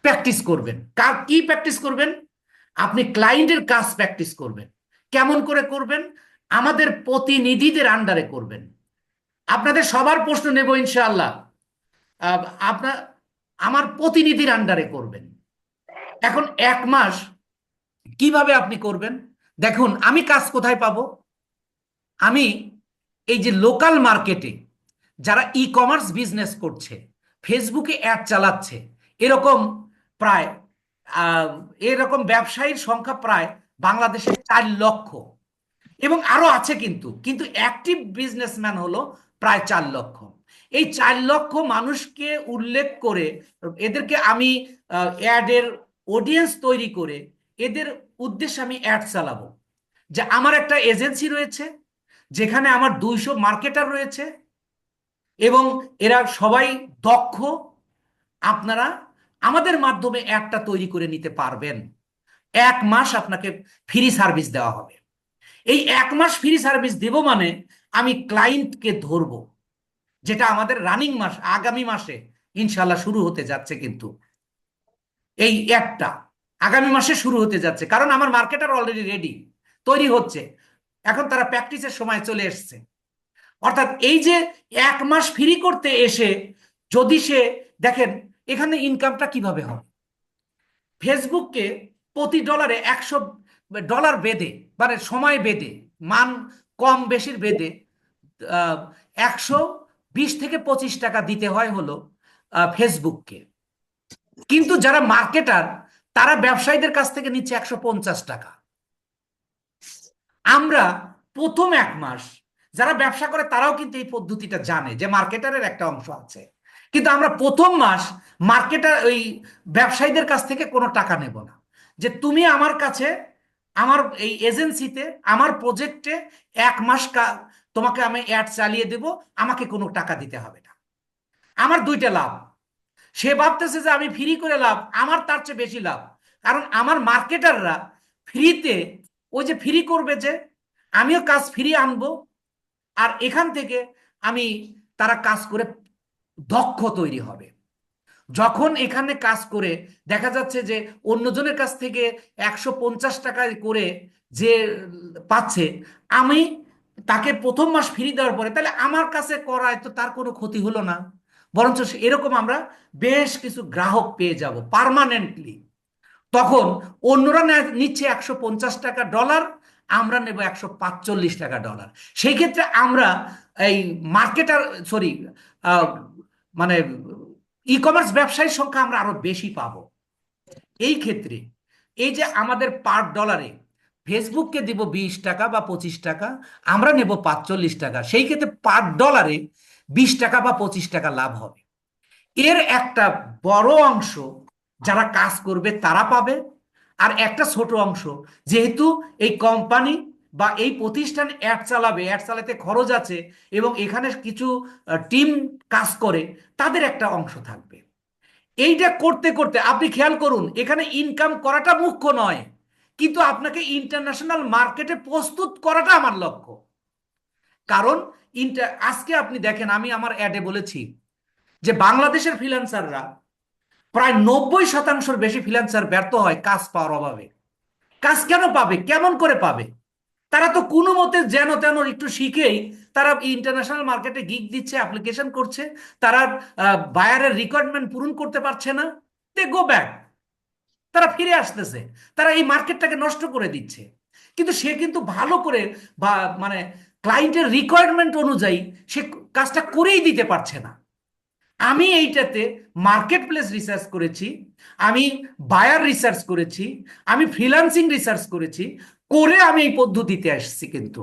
প্র্যাকটিস করবেন, কি প্র্যাকটিস করবেন? আপনি ক্লায়েন্টের কাজ প্র্যাকটিস করবেন। কেমন করে করবেন? আমাদের প্রতিনিধিদের আন্ডারে করবেন। আপনাদের সবার প্রশ্ন নেব ইনশাআল্লাহ। আপনার আমার প্রতিনিধির আন্ডারে করবেন। এখন 1 মাস কিভাবে আপনি করবেন? দেখুন, আমি কাজ কোথায় পাবো? আমি এই যে লোকাল মার্কেটে যারা ই কমার্স বিজনেস করছে, ফেসবুকে অ্যাড চালাচ্ছে, এরকম প্রায় এরকম ব্যবসায়ীর সংখ্যা প্রায় বাংলাদেশে 4 লক্ষ। এবং আরো আছে, কিন্তু কিন্তু অ্যাক্টিভ বিজনেসম্যান হলো প্রায় 4 লক্ষ। এই 4 লক্ষ মানুষকে উল্লেখ করে এদেরকে আমি অ্যাডের অডিয়েন্স তৈরি করে এদের উদ্দেশ্যে আমি অ্যাড চালাবো, যে আমার একটা এজেন্সি রয়েছে যেখানে আমার 200 মার্কেটার রয়েছে এবং এরা সবাই দক্ষ। আপনারা আমাদের মাধ্যমে অ্যাডটা তৈরি করে নিতে পারবেন। 1 মাস আপনাকে ফ্রি সার্ভিস দেওয়া হবে। এই 1 মাস ফ্রি সার্ভিস দেব মানে আমি ক্লায়েন্টকে ধরবো, যেটা আমাদের রানিং মাস, আগামী মাসে ইনশাল্লাহ শুরু হতে যাচ্ছে। কিন্তু এই অ্যাডটা আগামী মাসে শুরু হতে যাচ্ছে, কারণ আমার মার্কেটার অলরেডি রেডি, তৈরি হচ্ছে, এখন তারা প্র্যাকটিসের সময় চলে এসছে। অর্থাৎ এই যে 1 মাস ফ্রি করতে এসে যদি সে, দেখেন এখানে ইনকামটা কিভাবে হবে। ফেসবুককে প্রতি ডলারে $100 বেঁধে, মানে সময় বেঁধে, মান কম বেশির বেঁধে 120 থেকে 25 টাকা দিতে হয় হলো ফেসবুককে। কিন্তু যারা মার্কেটার তারা ব্যবসায়ীদের কাছ থেকে নিচ্ছে 150 টাকা। আমরা প্রথম 1 মাস, যারা ব্যবসা করে তারাও কিন্তু এই পদ্ধতিটা জানে যে মার্কেটারের একটা অংশ আছে, কিন্তু আমরা প্রথম মাস মার্কেটার ওই ব্যবসায়ীদের কাছ থেকে কোনো টাকা নেব না। যে তুমি আমার কাছে, আমার এই এজেন্সিতে, আমার প্রজেক্টে 1 মাস তোমাকে আমি অ্যাড চালিয়ে দেব, আমাকে কোনো টাকা দিতে হবে না। আমার দুইটা লাভ, সে ভাবতেছে যে আমি ফ্রি করে লাভ, আমার তার চেয়ে বেশি লাভ। কারণ আমার মার্কেটাররা ফ্রিতে, ওই যে ফ্রি করবে, যে আমিও কাজ ফ্রি আনবো, আর এখান থেকে আমি, তারা কাজ করে দক্ষ তৈরি হবে। যখন এখানে কাজ করে দেখা যাচ্ছে যে অন্যজনের কাছ থেকে 150 টাকায় করে যে পাচ্ছে, আমি তাকে প্রথম মাস ফ্রি দেওয়ার পরে, তাহলে আমার কাছে করায় তো তার কোনো ক্ষতি হলো না, বরঞ্চ এরকম আমরা বেশ কিছু গ্রাহক পেয়ে যাব পার্মানেন্টলি। তখন অন্যরা নিচ্ছে $150, আমরা নেব $145। সেই ক্ষেত্রে আমরা এই মার্কেটার, সরি, মানে ই কমার্স ব্যবসায়ীর সংখ্যা আমরা আরো বেশি পাবো। এই ক্ষেত্রে এই যে আমাদের পার ডলারে ফেসবুককে দিব 20 টাকা বা 25 টাকা, আমরা নেব 45 টাকা, সেই ক্ষেত্রে পার ডলারে 20 টাকা বা 25 টাকা লাভ হবে। এর একটা বড় অংশ যারা কাজ করবে তারা পাবে, আর একটা ছোট অংশ, যেহেতু এই কোম্পানি বা এই প্রতিষ্ঠান অ্যাড চালাবে, অ্যাড চালাতে খরচ আছে এবং এখানে কিছু টিম কাজ করে, তাদের একটা অংশ থাকবে। এইটা করতে করতে আপনি খেয়াল করুন, এখানে ইনকাম করাটা মুখ্য নয়, কিন্তু আপনাকে ইন্টারন্যাশনাল মার্কেটে প্রস্তুত করাটা আমার লক্ষ্য। কারণ আজকে আপনি দেখেন, আমি আমার অ্যাডে বলেছি যে বাংলাদেশের ফ্রিল্যান্সাররা প্রায় 90% বেশি ফ্রিল্যান্সার ব্যর্থ হয় কাজ পাওয়ার অভাবে। কাজ কেন পাবে, কেমন করে পাবে? তারা তো কোনো মতে যেন তেন একটু শিখেই তারা ইন্টারন্যাশনাল মার্কেটে গিগ দিচ্ছে, অ্যাপ্লিকেশন করছে, তারা বায়ারের রিকোয়ারমেন্ট পূরণ করতে পারছে না, দে গো ব্যাক, তারা ফিরে আসতেছে, তারা এই মার্কেটটাকে নষ্ট করে দিচ্ছে। কিন্তু সে কিন্তু ভালো করে বা মানে ক্লায়েন্টের রিকোয়ারমেন্ট অনুযায়ী সে কাজটা করেই দিতে পারছে না। আমি এইটাতে মার্কেট প্লেস রিসার্চ করেছি, আমি বায়ার রিসার্চ করেছি, আমি ফ্রিল্যান্সিং রিসার্চ করেছি, করে আমি এই পদ্ধতিতে আসছি। কিন্তু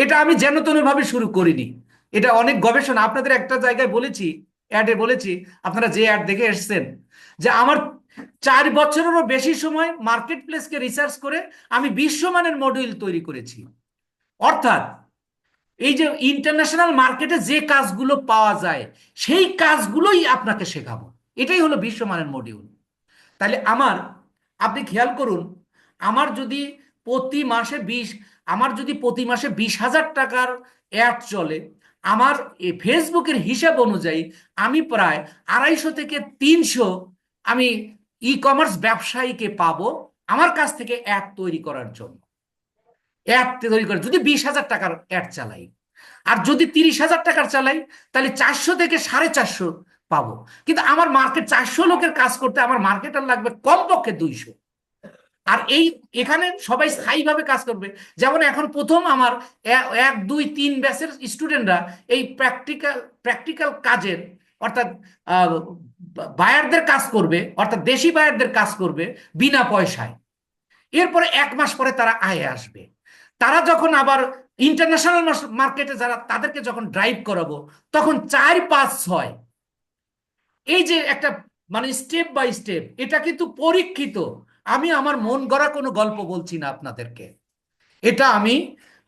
এটা আমি যেন তেন ভাবে শুরু করিনি, এটা অনেক গবেষণা। আপনাদের একটা জায়গায় বলেছি, অ্যাডে বলেছি, আপনারা যে অ্যাড দেখে এসছেন, যে আমার 4 বছরেরও বেশি সময় মার্কেট প্লেসকে রিসার্চ করে আমি বিশ্বমানের মডিউল তৈরি করেছি। অর্থাৎ এই যে ইন্টারন্যাশনাল মার্কেটে যে কাজগুলো পাওয়া যায় সেই কাজগুলোই আপনাকে শেখাবো, এটাই হলো বিশ্বমানের মডিউল। তাহলে আপনি খেয়াল করুন, আমার যদি প্রতি মাসে 20,000 টাকার অ্যাড চলে, আমার ফেসবুকের হিসাব অনুযায়ী আমি প্রায় 250 থেকে 300 আমি ই কমার্স ব্যবসায়ীকে পাবো আমার কাছ থেকে অ্যাড তৈরি করার জন্য। অ্যাড তৈরি করে যদি 20,000 টাকার অ্যাড চালাই, আর যদি 30,000 টাকার চালাই, তাহলে 400 থেকে 450 পাবো। কিন্তু আমার মার্কেট 400 লোকের কাজ করতে আমার মার্কেটার লাগবে কমপক্ষে 200। আর এখানে সবাই স্থায়ীভাবে কাজ করবে। যেমন এখন প্রথম আমার 1, 2, 3 ব্যাচের স্টুডেন্টরা এই প্র্যাকটিক্যাল কাজের, অর্থাৎ বায়ারদের কাজ করবে, অর্থাৎ দেশি বায়ারদের কাজ করবে বিনা পয়সায়। এরপরে 1 মাস পরে তারা আয়ে আসবে। তারা যখন আবার ইন্টারন্যাশনাল মার্কেটে যারা তাদেরকে যখন ড্রাইভ করাবো, তখন 4, 5, 6 এই যে একটা মানে স্টেপ বাই স্টেপ, এটা কিন্তু পরীক্ষিত। আমি আমার মন গড়া কোনো গল্প বলছি না আপনাদেরকে। এটা আমি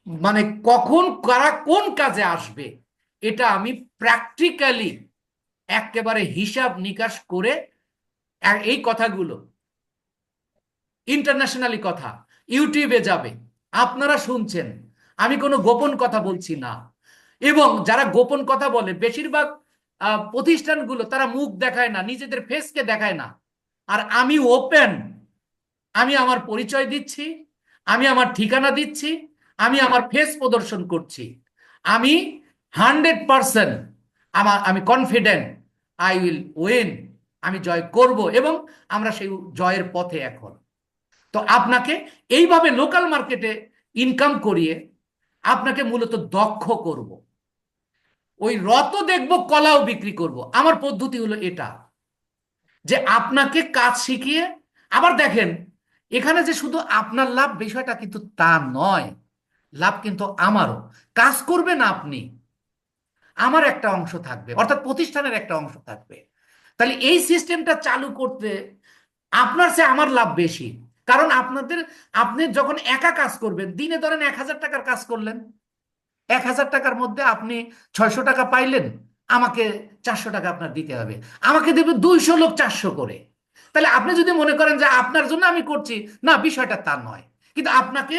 মানে কখন কারা কোন কাজে আসবে, এটা আমি প্র্যাকটিক্যালি একেবারে হিসাব নিকাশ করে এই কথাগুলো ইন্টারন্যাশনালি কথা ইউটিউবে যাবে, আপনারা শুনছেন। আমি কোনো গোপন কথা বলছি না। এবং যারা গোপন কথা বলে, বেশিরভাগ প্রতিষ্ঠানগুলো তারা মুখ দেখায় না, নিজেদের ফেসকে দেখায় না। আর আমি ওপেন, আমি আমার পরিচয় দিচ্ছি, আমি আমার ঠিকানা দিচ্ছি, আমি আমার ফেস প্রদর্শন করছি। আমি 100% আমি কনফিডেন্ট আই উইল উইন, আমি জয় করব, এবং আমরা সেই জয়ের পথে এখন। তো আপনাকে এইভাবে লোকাল মার্কেটে ইনকাম করিয়ে আপনাকে মূলত দক্ষ করব। ওই রত দেখব, কলাও বিক্রি করব। আমার পদ্ধতি হলো এটা, যে আপনাকে কাজ শিখিয়ে, আবার দেখেন এখানে যে শুধু আপনার লাভ বিষয়টা কিন্তু তা নয়, লাভ কিন্তু আমারও। কাজ করবেন আপনি, আমার একটা অংশ থাকবে, অর্থাৎ প্রতিষ্ঠানের একটা অংশ থাকবে। তাহলে এই সিস্টেমটা চালু করতে আপনার চেয়ে আমার লাভ বেশি। কারণ আপনি যখন একা কাজ করবেন, দিনে ধরেন 1,000 টাকার কাজ করলেন, 1,000 টাকার মধ্যে আপনি 600 টাকা পাইলেন, আমাকে 400 টাকা আপনার দিতে হবে। আমাকে দেবে 200 লোক 400 করে। তাহলে আপনি যদি মনে করেন যে আপনার জন্য আমি করছি, না, বিষয়টা তা নয়। কিন্তু আপনাকে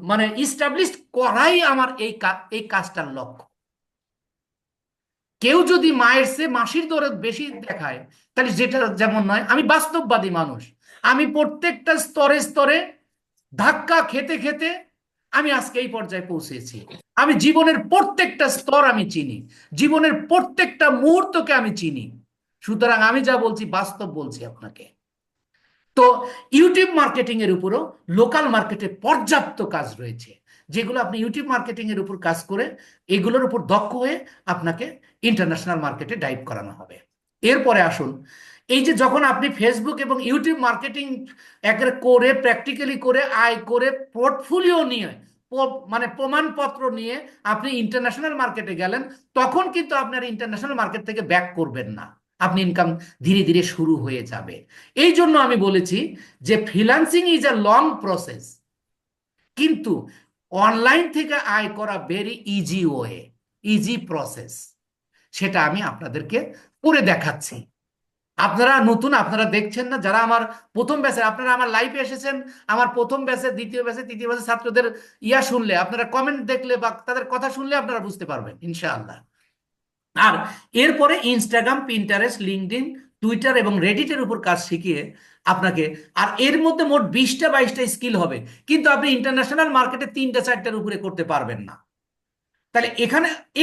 মানে ইস্টাবলিশ করাই আমার এই কাজটার লক্ষ্য। কেউ যদি মায়ের চেয়ে মাসির দরদ বেশি দেখায়, তাহলে যেটা যেমন নয়, আমি বাস্তববাদী মানুষ। আমি প্রত্যেকটা স্তরে স্তরে ধাক্কা খেতে খেতে আমি আজকে এই পর্যায়ে পৌঁছেছি। আমি জীবনের প্রত্যেকটা স্তর আমি চিনি, জীবনের প্রত্যেকটা মুহূর্তকে আমি চিনি। সুতরাং আমি যা বলছি বাস্তব বলছি আপনাকে। তো ইউটিউব মার্কেটিং এর উপরও লোকাল মার্কেটে পর্যাপ্ত কাজ রয়েছে, যেগুলো আপনি ইউটিউব মার্কেটিং এর উপর কাজ করে এগুলোর উপর দক্ষ হয়ে আপনাকে ইন্টারন্যাশনাল মার্কেটে ডাইভ করানো হবে। এরপরে আসুন, এই যে যখন আপনি ফেসবুক এবং ইউটিউব মার্কেটিং একের করে প্র্যাকটিক্যালি করে আয় করে পোর্টফোলিও নিয়ে মানে প্রমাণপত্র নিয়ে আপনি ইন্টারন্যাশনাল মার্কেটে গেলেন, তখন কিন্তু আপনার ইন্টারন্যাশনাল মার্কেট থেকে ব্যাক করবেন না, আপনি ইনকাম ধীরে ধীরে শুরু হয়ে যাবে। এই জন্য আমি বলেছি যে freelancing is a long process, কিন্তু অনলাইন থেকে আয় করা very easy way, easy process. সেটা আমি আপনাদেরকে করে দেখাচ্ছি। আপনারা নতুন, আপনারা দেখছেন না, যারা আমার প্রথম ব্যাচে, আপনারা আমার লাইভে এসেছেন, আমার প্রথম ব্যাচে, দ্বিতীয় ব্যাচে, তৃতীয় ব্যাচে ছাত্রদের শুনলে, আপনারা কমেন্ট দেখলে বা তাদের কথা শুনলে আপনারা বুঝতে পারবেন ইনশাআল্লাহ। আর এরপরে ইনস্টাগ্রাম, পিন্টারেস্ট, লিঙ্কডইন, টুইটার এবং রেডিটের উপর কাজ শিখিয়ে আপনাকে, আর এর মধ্যে মোট 20টা 22টা স্কিল হবে, কিন্তু আপনি ইন্টারন্যাশনাল মার্কেটে 3টা 4টার উপরে করতে পারবেন না। তাহলে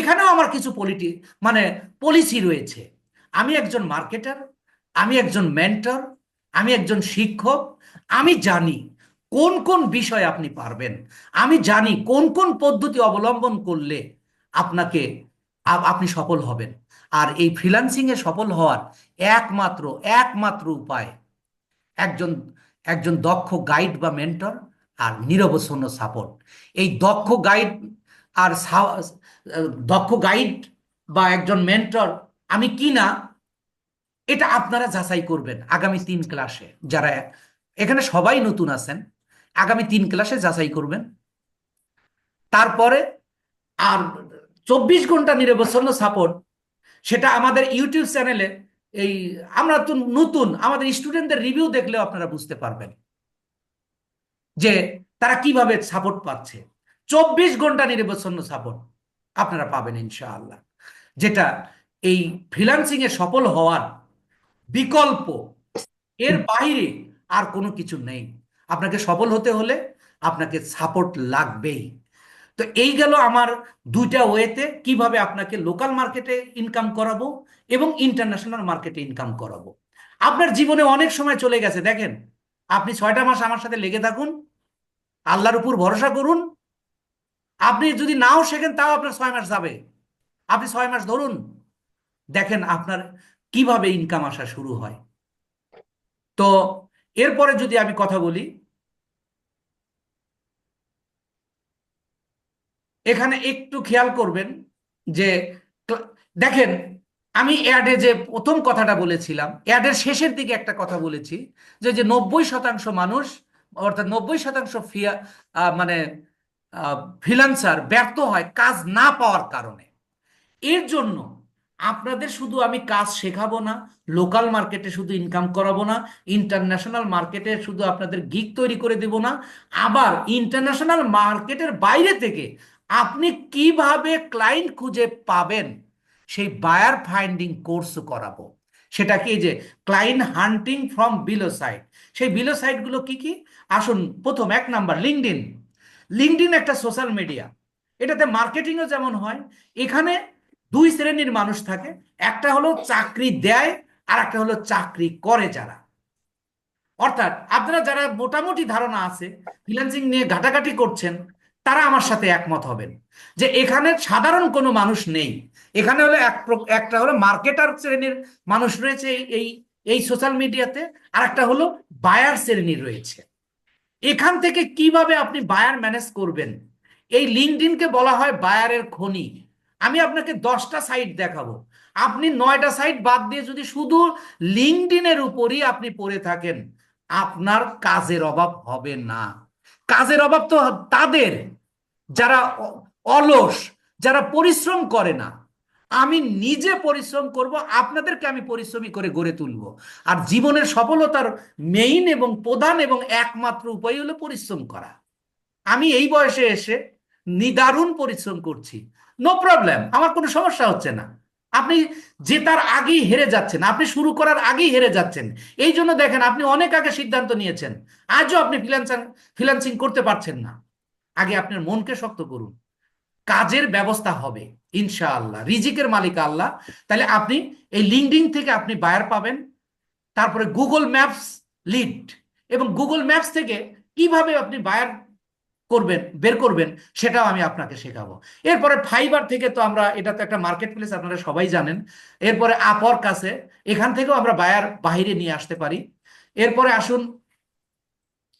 এখানেও আমার কিছু মানে পলিসি রয়েছে। আমি একজন মার্কেটার, আমি একজন মেন্টর, আমি একজন শিক্ষক। আমি জানি কোন কোন বিষয় আপনি পারবেন, আমি জানি কোন কোন পদ্ধতি অবলম্বন করলে আপনাকে আপনি সফল হবেন। আর এই ফ্রিল্যান্সিং এ সফল হওয়ার একমাত্র একমাত্র উপায় একজন একজন দক্ষ গাইড বা মেন্টর আর নিরবচ্ছিন্ন সাপোর্ট। এই দক্ষ গাইড আর দক্ষ গাইড বা একজন মেন্টর আমি কি না, এটা আপনারা যাচাই করবেন আগামী 3 ক্লাসে। যারা এখানে সবাই নতুন আছেন, আগামী 3 ক্লাসে যাচাই করবেন। তারপরে আর 24 ঘন্টা নিরবচ্ছিন্ন সাপোর্ট, সেটা আমাদের ইউটিউব চ্যানেলে, এই আমরা তো নতুন, আমাদের স্টুডেন্টদের রিভিউ দেখলেও আপনারা বুঝতে পারবেন যে তারা কিভাবে সাপোর্ট পাচ্ছে। 24 ঘন্টা নিরবচ্ছিন্ন সাপোর্ট আপনারা পাবেন ইনশাআল্লাহ, যেটা এই ফ্রিল্যান্সিং এ সফল হওয়ার বিকল্প। এর বাইরে আর কোনো কিছু নেই। আপনাকে সফল হতে হলে আপনাকে সাপোর্ট লাগবেই। তো এই গেল আমার 2টা ওয়েতে কিভাবে আপনাকে লোকাল মার্কেটে ইনকাম করাবো এবং ইন্টারন্যাশনাল মার্কেটে ইনকাম করাবো। আপনার জীবনে অনেক সময় চলে গেছে, দেখেন, আপনি 6টা মাস আমার সাথে লেগে থাকুন, আল্লাহর উপর ভরসা করুন। আপনি যদি নাও শেখেন, তাও আপনার 6 মাস যাবে। আপনি 6 মাস ধরুন, দেখেন আপনার কিভাবে ইনকাম আসা শুরু হয়। তো এরপরে যদি আমি কথা বলি, এখানে একটু খেয়াল করবেন যে দেখেন, আমি অ্যাডে যে প্রথম কথাটা বলেছিলাম, অ্যাডের শেষের দিকে একটা কথা বলেছি যে যে 90% মানুষ, অর্থাৎ 90% মানে ফ্রিল্যান্সার ব্যর্থ হয় কাজ না পাওয়ার কারণে। এর জন্য আপনাদের শুধু আমি কাজ শেখাবো না, লোকাল মার্কেটে শুধু ইনকাম করাবো না, ইন্টারন্যাশনাল মার্কেটে শুধু আপনাদের গিগ তৈরি করে দেব না, আবার ইন্টারন্যাশনাল মার্কেটের বাইরে থেকে আপনি কিভাবে ক্লায়েন্ট খুঁজে পাবেন সেই বায়ার ফাইন্ডিং কোর্সও করাবো। সেটা কি, যে client hunting from below site. সেই বিলো সাইটগুলো কি কি? আসুন, প্রথম 1 নাম্বার লিঙ্কডইন। লিঙ্কডইন একটা সোশ্যাল মিডিয়া, এটাতে মার্কেটিংও যেমন হয়। এখানে 2 শ্রেণীর মানুষ থাকে, একটা হলো চাকরি দেয় আর একটা হলো চাকরি করে যারা। অর্থাৎ আপনারা যারা মোটামুটি ধারণা আছে, ফ্রিল্যান্সিং নিয়ে ঘাটাঘাটি করছেন, তারা আমার সাথে একমত হবেন যে এখানে সাধারণ কোনো মানুষ নেই। এখানে হলো একটা হলো মার্কেটার শ্রেণীর মানুষ রয়েছে এই এই সোশ্যাল মিডিয়াতে, আর একটা হলো বায়ার শ্রেণীর রয়েছে। এখান থেকে কিভাবে আপনি বায়ার ম্যানেজ করবেন, এই লিঙ্কডইনকে বলা হয় বায়ারের খনি। আমি আপনাকে 10টা সাইট দেখাবো, আপনি 9টা সাইট বাদ দিয়ে যদি শুধু লিঙ্কডইনের উপরই আপনি পড়ে থাকেন, আপনার কাজের অভাব হবে না। কাজের অভাব তো তাদের যারা অলস, যারা পরিশ্রম করে না। আমি নিজে পরিশ্রম করব, আপনাদেরকে আমি পরিশ্রমী করে গড়ে তুলব। আর জীবনের সফলতার মেইন এবং প্রধান এবং একমাত্র উপায় হলো পরিশ্রম করা। আমি এই বয়সে এসে নিদারুণ পরিশ্রম করছি, নো প্রবলেম, আমার কোনো সমস্যা হচ্ছে না। আপনি জেতার আগেই হেরে যাচ্ছেন, আপনি শুরু করার আগেই হেরে যাচ্ছেন। এই জন্য দেখেন, আপনি অনেক আগে সিদ্ধান্ত নিয়েছেন, আজও আপনি ফ্রিল্যান্সিং করতে পারছেন না। আগে আপনার মনকে শক্ত করুন, কাজের ব্যবস্থা হবে ইনশাআল্লাহ, রিজিকের মালিক আল্লাহ। তাহলে আপনি এই লিঙ্কডইন থেকে আপনি বায়ার পাবেন। তারপরে গুগল ম্যাপস লিড, এবং গুগল ম্যাপস থেকে কিভাবে আপনি বায়ার বের করবেন, সেটাও আমি আপনাকে শেখাবো। এরপরে ফাইবার থেকে, তো আমরা এটা তো একটা মার্কেট প্লেস, আপনারা সবাই জানেন। এরপরে আপওয়ার্ক আছে, এখান থেকেও আমরা বায়ার বাহিরে নিয়ে আসতে পারি। এরপরে আসুন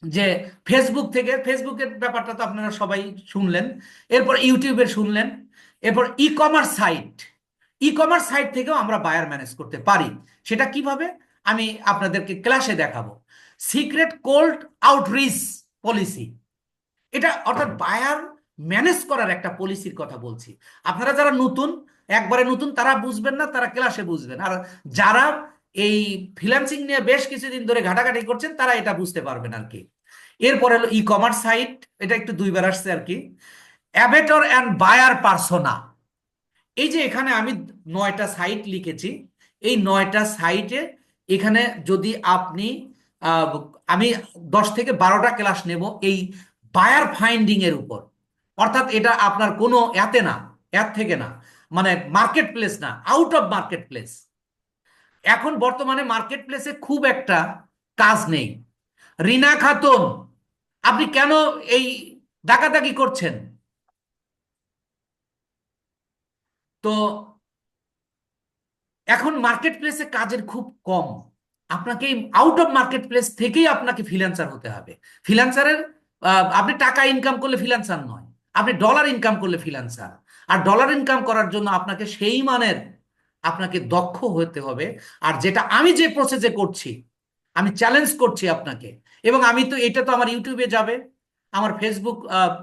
যে ফেসবুক থেকে, ফেসবুকের ব্যাপারটা তো আপনারা সবাই শুনলেন। এরপর ইউটিউবের শুনলেন। এরপর e commerce site, e commerce site থেকেও আমরা বায়ার ম্যানেজ করতে পারি। সেটা কিভাবে আমি আপনাদেরকে ক্লাসে দেখাবো। সিক্রেট কোল্ড আউটরিচ পলিসি, এটা অর্থাৎ বায়ার ম্যানেজ করার একটা পলিসির কথা বলছি। আপনারা যারা নতুন, একবারে নতুন, তারা বুঝবেন না, তারা ক্লাসে বুঝবেন। আর যারা এই ফ্রিল্যান্সিং নিয়ে বেশ কিছুদিন ধরে ঘাটাঘাটি করছেন, তারা এটা বুঝতে পারবেন আর কি। এরপরে হলো ই কমার্স সাইট, এটা একটু 2বার আসছে আর কি। অ্যাভেটর অ্যান্ড বায়ার পার্সোনা, এই যে এখানে আমি 9টা সাইট লিখেছি, এই 9টা সাইটে এখানে যদি আপনি আহ, আমি 10 থেকে 12টা ক্লাস নেব এই বায়ার ফাইন্ডিং এর উপর। অর্থাৎ এটা আপনার কোনো এতে না, অ্যাপ থেকে না, মানে মার্কেট প্লেস না, আউট অফ মার্কেট প্লেস। এখন বর্তমানে মার্কেট প্লেসে খুব একটা কাজ নেই। রিনা খাতুন, আপনি কেন এই দাগাদাগি করছেন? তো এখন মার্কেট প্লেসে কাজের খুব কম, আপনাকে আউট অফ মার্কেট প্লেস থেকেই আপনাকে ফ্রিল্যান্সার হতে হবে। ফ্রিল্যান্সারের আপনি টাকা ইনকাম করলে ফ্রিল্যান্সার নয়, আপনি ডলার ইনকাম করলে ফ্রিল্যান্সার। আর ডলার ইনকাম করার জন্য আপনাকে সেই মানের, আপনাকে দক্ষ হতে হবে। আর যেটা আমি যে প্রসেসে করছি, আমি চ্যালেঞ্জ করছি আপনাকে, এবং আমি তো এটা তো আমার ইউটিউবে যাবে, আমার ফেসবুক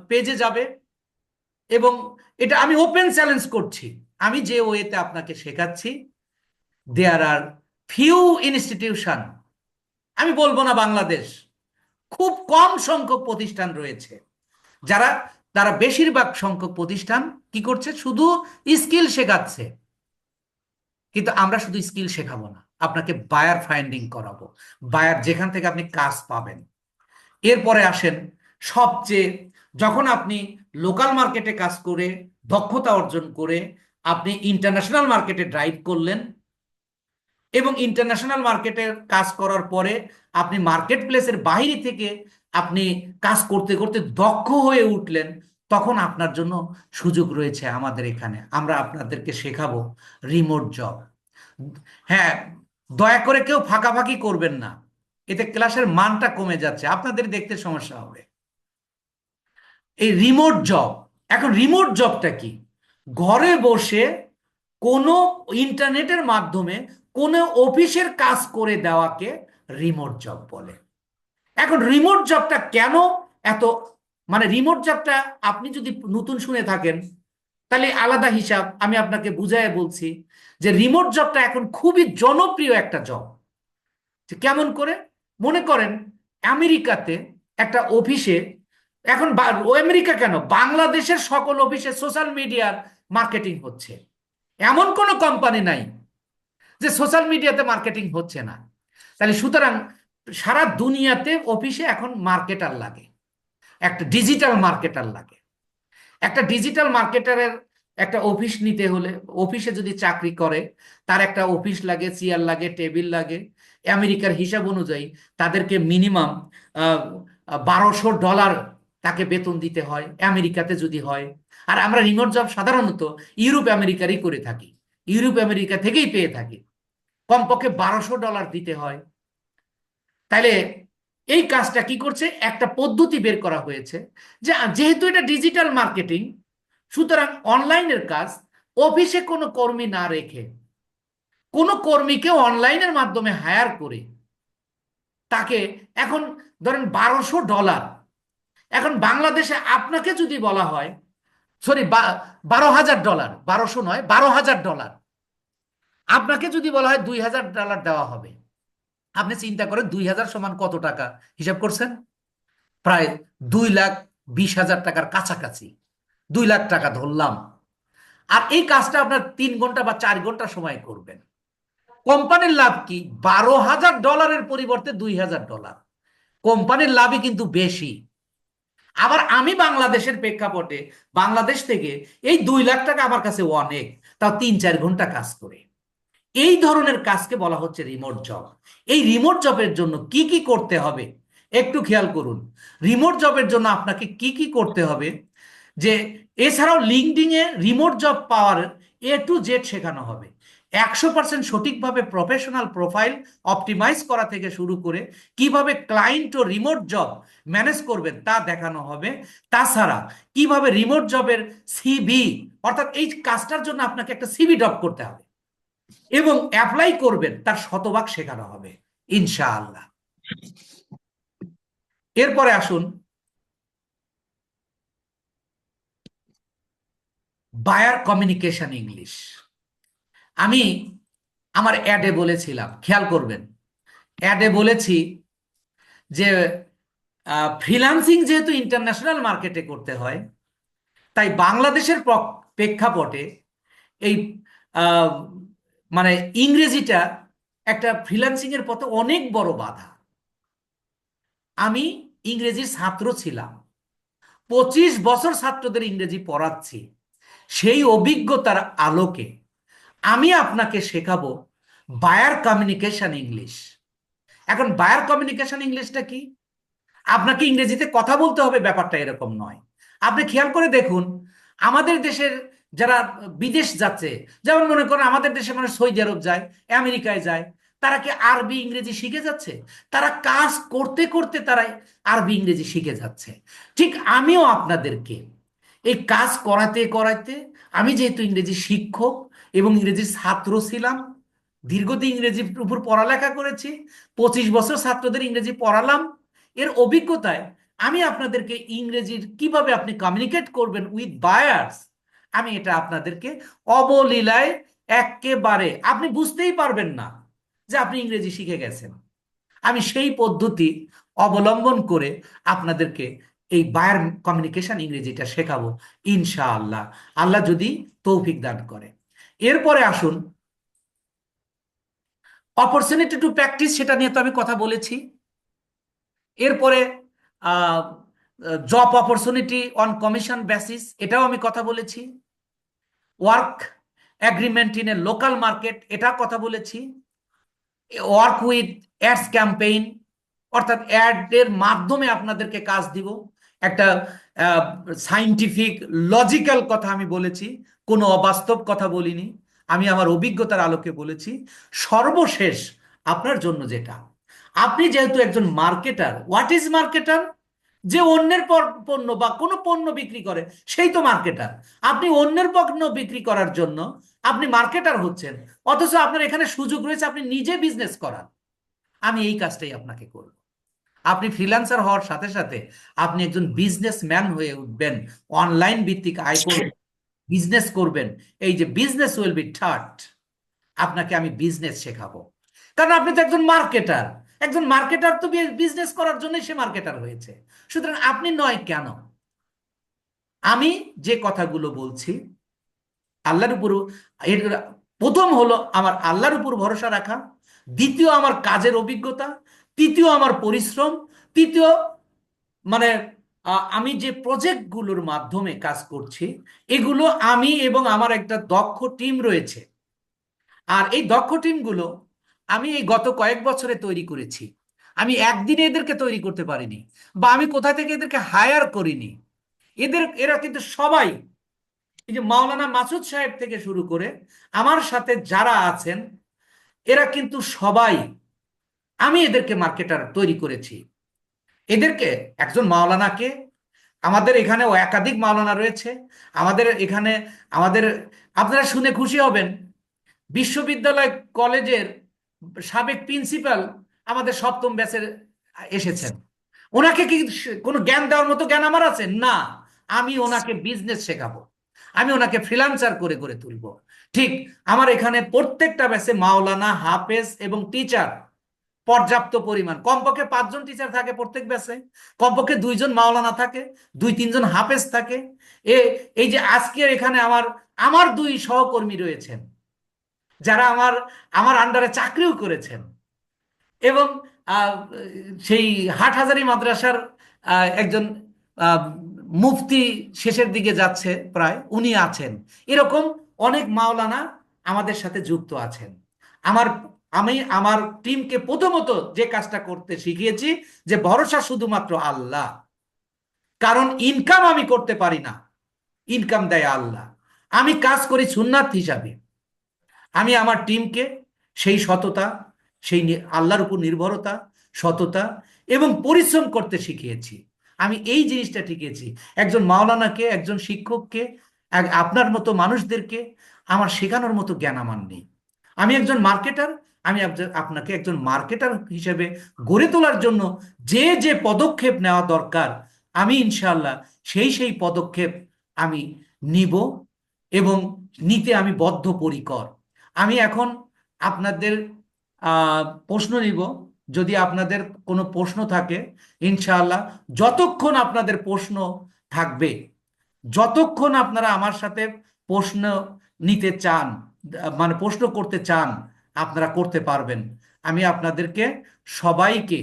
পেজে যাবে, এবং এটা আমি ওপেন চ্যালেঞ্জ করছি। আমি যে ওয়েতে আপনাকে শেখাচ্ছি, দেয়ার আর ফিউ ইনস্টিটিউশন, আমি বলবো না বাংলাদেশ, খুব কম সংখ্যক প্রতিষ্ঠান রয়েছে যারা, তারা বেশিরভাগ সংখ্যক প্রতিষ্ঠান কি করছে, শুধু স্কিল শেখাচ্ছে। কিন্তু আমরা শুধু স্কিল শেখাবো না, আপনাকে বায়ার ফাইন্ডিং করাবো, বায়ার যেখান থেকে আপনি কাজ পাবেন। এরপরে আসেন সবচেয়ে, যখন আপনি লোকাল মার্কেটে কাজ করে দক্ষতা অর্জন করে আপনি ইন্টারন্যাশনাল মার্কেটে ড্রাইভ করলেন, এবং ইন্টারন্যাশনাল মার্কেটের কাজ করার পরে আপনি মার্কেট প্লেসের বাইরে থেকে আপনি কাজ করতে করতে দক্ষ হয়ে উঠলেন, তখন আপনার জন্য সুযোগ রয়েছে আমাদের এখানে। আমরা আপনাদেরকে শেখাবো রিমোট জব। হ্যাঁ, দয়া করে কেউ ফাঁকাফাঁকি করবেন না, এতে ক্লাসের মানটা কমে যাচ্ছে, আপনাদের দেখতে সমস্যা হবে। এই রিমোট জব, এখন রিমোট জবটা কি? ঘরে বসে কোনো ইন্টারনেটের মাধ্যমে কোনো অফিসের কাজ করে দেওয়াকে রিমোট জব বলে। এখন রিমোট জবটা কেন এত, মানে রিমোট জবটা আপনি যদি নতুন শুনে থাকেন তাহলে আলাদা হিসাব, আমি আপনাকে বুঝায় বলছি যে রিমোট জবটা এখন খুবই জনপ্রিয় একটা জব। যে কেমন করে? মনে করেন আমেরিকাতে একটা অফিসে, এখন ও আমেরিকা কেন, বাংলাদেশের সকল অফিসে সোশ্যাল মিডিয়ার মার্কেটিং হচ্ছে। এমন কোনো কোম্পানি নাই যে সোশ্যাল মিডিয়াতে মার্কেটিং হচ্ছে না। তাহলে সুতরাং সারা দুনিয়াতে অফিসে এখন মার্কেটার লাগে, একটা ডিজিটাল মার্কেটার লাগে। একটা ডিজিটাল মার্কেটারের একটা অফিস নিতে হলে, অফিসে যদি চাকরি করে তার একটা অফিস লাগে, চেয়ার লাগে, টেবিল লাগে। আমেরিকার হিসাব অনুযায়ী তাদেরকে মিনিমাম $1200 তাকে বেতন দিতে হয় আমেরিকাতে যদি হয়। আর আমরা রিমোট জব সাধারণত ইউরোপ আমেরিকারই করে থাকি, ইউরোপ আমেরিকা থেকেই পেয়ে থাকি। কমপক্ষে $1200 দিতে হয়। তাইলে এই কাজটা কি করছে, একটা পদ্ধতি বের করা হয়েছে যে যেহেতু এটা ডিজিটাল মার্কেটিং, সুতরাং অনলাইনের কাজ, অফিসে কোনো কর্মী না রেখে কোনো কর্মীকে অনলাইনের মাধ্যমে হায়ার করে তাকে, এখন ধরেন $1200, এখন বাংলাদেশে আপনাকে যদি বলা হয়, সরি, $12,000, 1200 নয়, $12,000, আপনাকে যদি বলা হয় $2,000 দেওয়া হবে, আপনি চিন্তা করেন 2000 সমান কত টাকা, হিসাব করছেন? প্রায় 2,20,000 টাকার কাছাকাছি, 2 লাখ টাকা ধরলাম। আর এই কাজটা আপনার 3 ঘন্টা বা 4 ঘন্টা সময় করবেন। কোম্পানির লাভ কি? $12,000 পরিবর্তে $2,000। কোম্পানির লাভই কিন্তু বেশি। আবার আমি বাংলাদেশের প্রেক্ষাপটে, বাংলাদেশ থেকে এই 2 লাখ টাকা আমার কাছে অনেক, তাও 3-4 ঘন্টা কাজ করে। এই ধরনের কাজকে বলা হচ্ছে রিমোট জব। এই রিমোট জবের জন্য কি কি করতে হবে একটু খেয়াল করুন। রিমোট জবের জন্য আপনাকে কি কি করতে হবে, যে এছাড়াও লিঙ্কডিনে রিমোট জব পাওয়ার A to Z শেখানো হবে। 100% সঠিকভাবে প্রফেশনাল প্রোফাইল অপটিমাইজ করা থেকে শুরু করে কিভাবে ক্লায়েন্ট ও রিমোট জব ম্যানেজ করবেন তা দেখানো হবে। তাছাড়া কিভাবে রিমোট জবের সিভি, অর্থাৎ এই কাজটার জন্য আপনাকে একটা সিভি ড্রপ করতে হবে এবং অ্যাপ্লাই করবেন তার শতভাগ শেখানো হবে ইনশাআল্লাহ। এরপরে আসুন বায়ার কমিউনিকেশন ইংলিশ। আমি আমার অ্যাডে বলেছিলাম, খেয়াল করবেন, অ্যাডে বলেছি যে ফ্রিল্যান্সিং যেহেতু ইন্টারন্যাশনাল মার্কেটে করতে হয়, তাই বাংলাদেশের প্রেক্ষাপটে এই আহ, মানে ইংরেজিটা একটা ফ্রিল্যান্সিং এর পথে অনেক বড় বাধা। আমি ইংরেজির ছাত্র ছিলাম, 25 বছর ছাত্রদের ইংরেজি পড়াচ্ছি। সেই অভিজ্ঞতার আলোকে আমি আপনাকে শেখাবো বায়ার কমিউনিকেশন ইংলিশ। এখন বায়ার কমিউনিকেশন ইংলিশটা কি? আপনাকে ইংরেজিতে কথা বলতে হবে ব্যাপারটা এরকম নয়। আপনি খেয়াল করে দেখুন, আমাদের দেশের যারা বিদেশ যাচ্ছে, যেমন মনে করেন আমাদের দেশে মানুষ সৌদি আরব যায়, আমেরিকায় যায়, তারা কি আরবি ইংরেজি শিখে যাচ্ছে? তারা কাজ করতে করতে তারা আরবি ইংরেজি শিখে যাচ্ছে। ঠিক আমিও আপনাদেরকে এই কাজ করাতে করাতে, আমি যেহেতু ইংরেজি শিক্ষক এবং ইংরেজির ছাত্র ছিলাম, দীর্ঘদিন ইংরেজির উপর পড়ালেখা করেছি, 25 বছর ছাত্রদের ইংরেজি পড়ালাম, এর অভিজ্ঞতায় আমি আপনাদেরকে ইংরেজির কিভাবে আপনি কমিউনিকেট করবেন উইথ বায়ার্স, আমি এটা আপনাদেরকে অবলীলায়, একেবারে আপনি বুঝতেই পারবেন না যে আপনি ইংরেজি শিখে গেছেন। আমি সেই পদ্ধতি অবলম্বন করে আপনাদেরকে এই বায়ার কমিউনিকেশন ইংরেজিটা শেখাবো ইনশাআল্লাহ, আল্লাহ যদি তৌফিক দান করে। এরপরে আসুন অপরচুনিটি টু প্র্যাকটিস, সেটা নিয়ে তো আমি কথা বলেছি। এরপরে job opportunity on commission basis, এটাও আমি কথা বলেছি। Work agreement in a local market, এটা কথা বলেছি। ওয়ার্ক উইথ অ্যাডস ক্যাম্পেইন, অর্থাৎ অ্যাড এর মাধ্যমে আপনাদেরকে কাজ দিব। একটা সাইন্টিফিক লজিক্যাল কথা আমি বলেছি, কোনো অবাস্তব কথা বলিনি, আমি আমার অভিজ্ঞতার আলোকে বলেছি। সর্বশেষ আপনার জন্য যেটা, আপনি যেহেতু একজন মার্কেটার, হোয়াট ইজ মার্কেটার? যে অন্যের পণ্য বা কোনো পণ্য বিক্রি করে সেই তো মার্কেটার। আপনি অন্যের পণ্য বিক্রি করার জন্য আপনি মার্কেটার হচ্ছেন, অথচ আপনার এখানে সুযোগ রয়েছে আপনি নিজে বিজনেস করার। আমি এই কাজটাই আপনাকে করব। আপনি ফ্রিল্যান্সার হওয়ার সাথে সাথে আপনি একজন বিজনেসম্যান হয়ে উঠবেন, অনলাইন ভিত্তিক আয় করবেন, বিজনেস করবেন। এই যে বিজনেস উইল বি ঠাট, আপনাকে আমি বিজনেস শেখাবো। কারণ আপনি তো একজন মার্কেটার, একজন মার্কেটার তো বিজনেস করার জন্যই সে মার্কেটার হয়েছে। সুতরাং আপনি নয় কেন? আমি যে কথাগুলো বলছি আল্লাহর উপর, এর প্রথম হলো আমার আল্লাহর উপর ভরসা রাখা, দ্বিতীয় আমার কাজের অভিজ্ঞতা, তৃতীয় আমার পরিশ্রম, তৃতীয় মানে আমি যে প্রজেক্টগুলোর মাধ্যমে কাজ করছি এগুলো আমি এবং আমার একটা দক্ষ টিম রয়েছে। আর এই দক্ষ টিমগুলো আমি এই গত কয়েক বছরে তৈরি করেছি। আমি একদিনে এদেরকে তৈরি করতে পারিনি, বা আমি কোথা থেকে এদেরকে হায়ার করিনি। এরা কিন্তু সবাই, এই যে মাওলানা মাসুদ সাহেব থেকে শুরু করে আমার সাথে যারা আছেন, এরা কিন্তু সবাই, আমি এদেরকে মার্কেটার তৈরি করেছি। এদেরকে, একজন মাওলানাকে, আমাদের এখানেও একাধিক মাওলানা রয়েছে আমাদের এখানে, আমাদের, আপনারা শুনে খুশি হবেন, বিশ্ববিদ্যালয় কলেজের সাবেক প্রিন্সিপাল আমাদের সপ্তম ব্যাচের এসেছেন। ওনাকে কি কোনো জ্ঞান দেওয়ার মতো জ্ঞান আমার আছে? না। আমি ওনাকে বিজনেস শেখাবো, আমি ওনাকে ফ্রিল্যান্সার করে করে তুলবো। ঠিক আমার এখানে প্রত্যেকটা ব্যাচে মাওলানা, হাফেজ এবং টিচার পর্যাপ্ত পরিমাণ, কমপক্ষে 5জন টিচার থাকে প্রত্যেক ব্যাচে, কমপক্ষে 2জন মাওলানা থাকে, 2-3জন হাফেজ থাকে। এ এই যে আজকে এখানে আমার আমার 2 সহকর্মী রয়েছেন যারা আমার আমার আন্ডারে চাকরিও করেছেন, এবং আহ, সেই হাটহাজারী মাদ্রাসার একজন আহ, মুফতি শেষের দিকে যাচ্ছে প্রায়, উনি আছেন। এরকম অনেক মাওলানা আমাদের সাথে যুক্ত আছেন। আমার আমি আমার টিমকে প্রথমত যে কাজটা করতে শিখিয়েছি যে ভরসা শুধুমাত্র আল্লাহ। কারণ ইনকাম আমি করতে পারি না, ইনকাম দেয় আল্লাহ। আমি কাজ করি সুন্নাত হিসাবে। আমি আমার টিমকে সেই সততা, সেই আল্লাহর উপর নির্ভরতা, সততা এবং পরিশ্রম করতে শিখিয়েছি। আমি এই জিনিসটা শিখিয়েছি। একজন মাওলানাকে, একজন শিক্ষককে, আপনার মতো মানুষদেরকে আমার শেখানোর মতো জ্ঞান আমার নেই। আমি একজন মার্কেটার, আমি আপনাকে একজন মার্কেটার হিসেবে গড়ে তোলার জন্য যে যে পদক্ষেপ নেওয়া দরকার, আমি ইনশাআল্লাহ সেই পদক্ষেপ আমি নিব, এবং নিতে আমি বদ্ধপরিকর। আমি এখন আপনাদের প্রশ্ন নিব। যদি আপনাদের কোনো প্রশ্ন থাকে, ইনশাআল্লাহ যতক্ষণ আপনাদের প্রশ্ন থাকবে, যতক্ষণ আপনারা আমার সাথে প্রশ্ন নিতে চান, মানে প্রশ্ন করতে চান, আপনারা করতে পারবেন। আমি আপনাদেরকে সবাইকে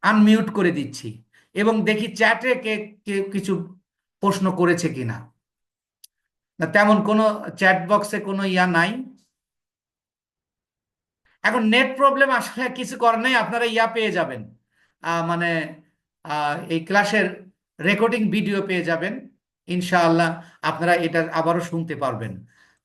আনমিউট করে দিচ্ছি, এবং দেখি চ্যাটে কে কে কিছু প্রশ্ন করেছে কিনা। না, তেমন কোনো চ্যাট বক্সে কোনো ইয়া নাই। এখন নেট প্রবলেম, আসলে কিছু করার নেই, আপনারা ইয়া পেয়ে যাবেন, মানে এই ক্লাসের রেকর্ডিং ভিডিও পেয়ে যাবেন ইনশাআল্লাহ। আপনারা এটা আবারও শুনতে পারবেন।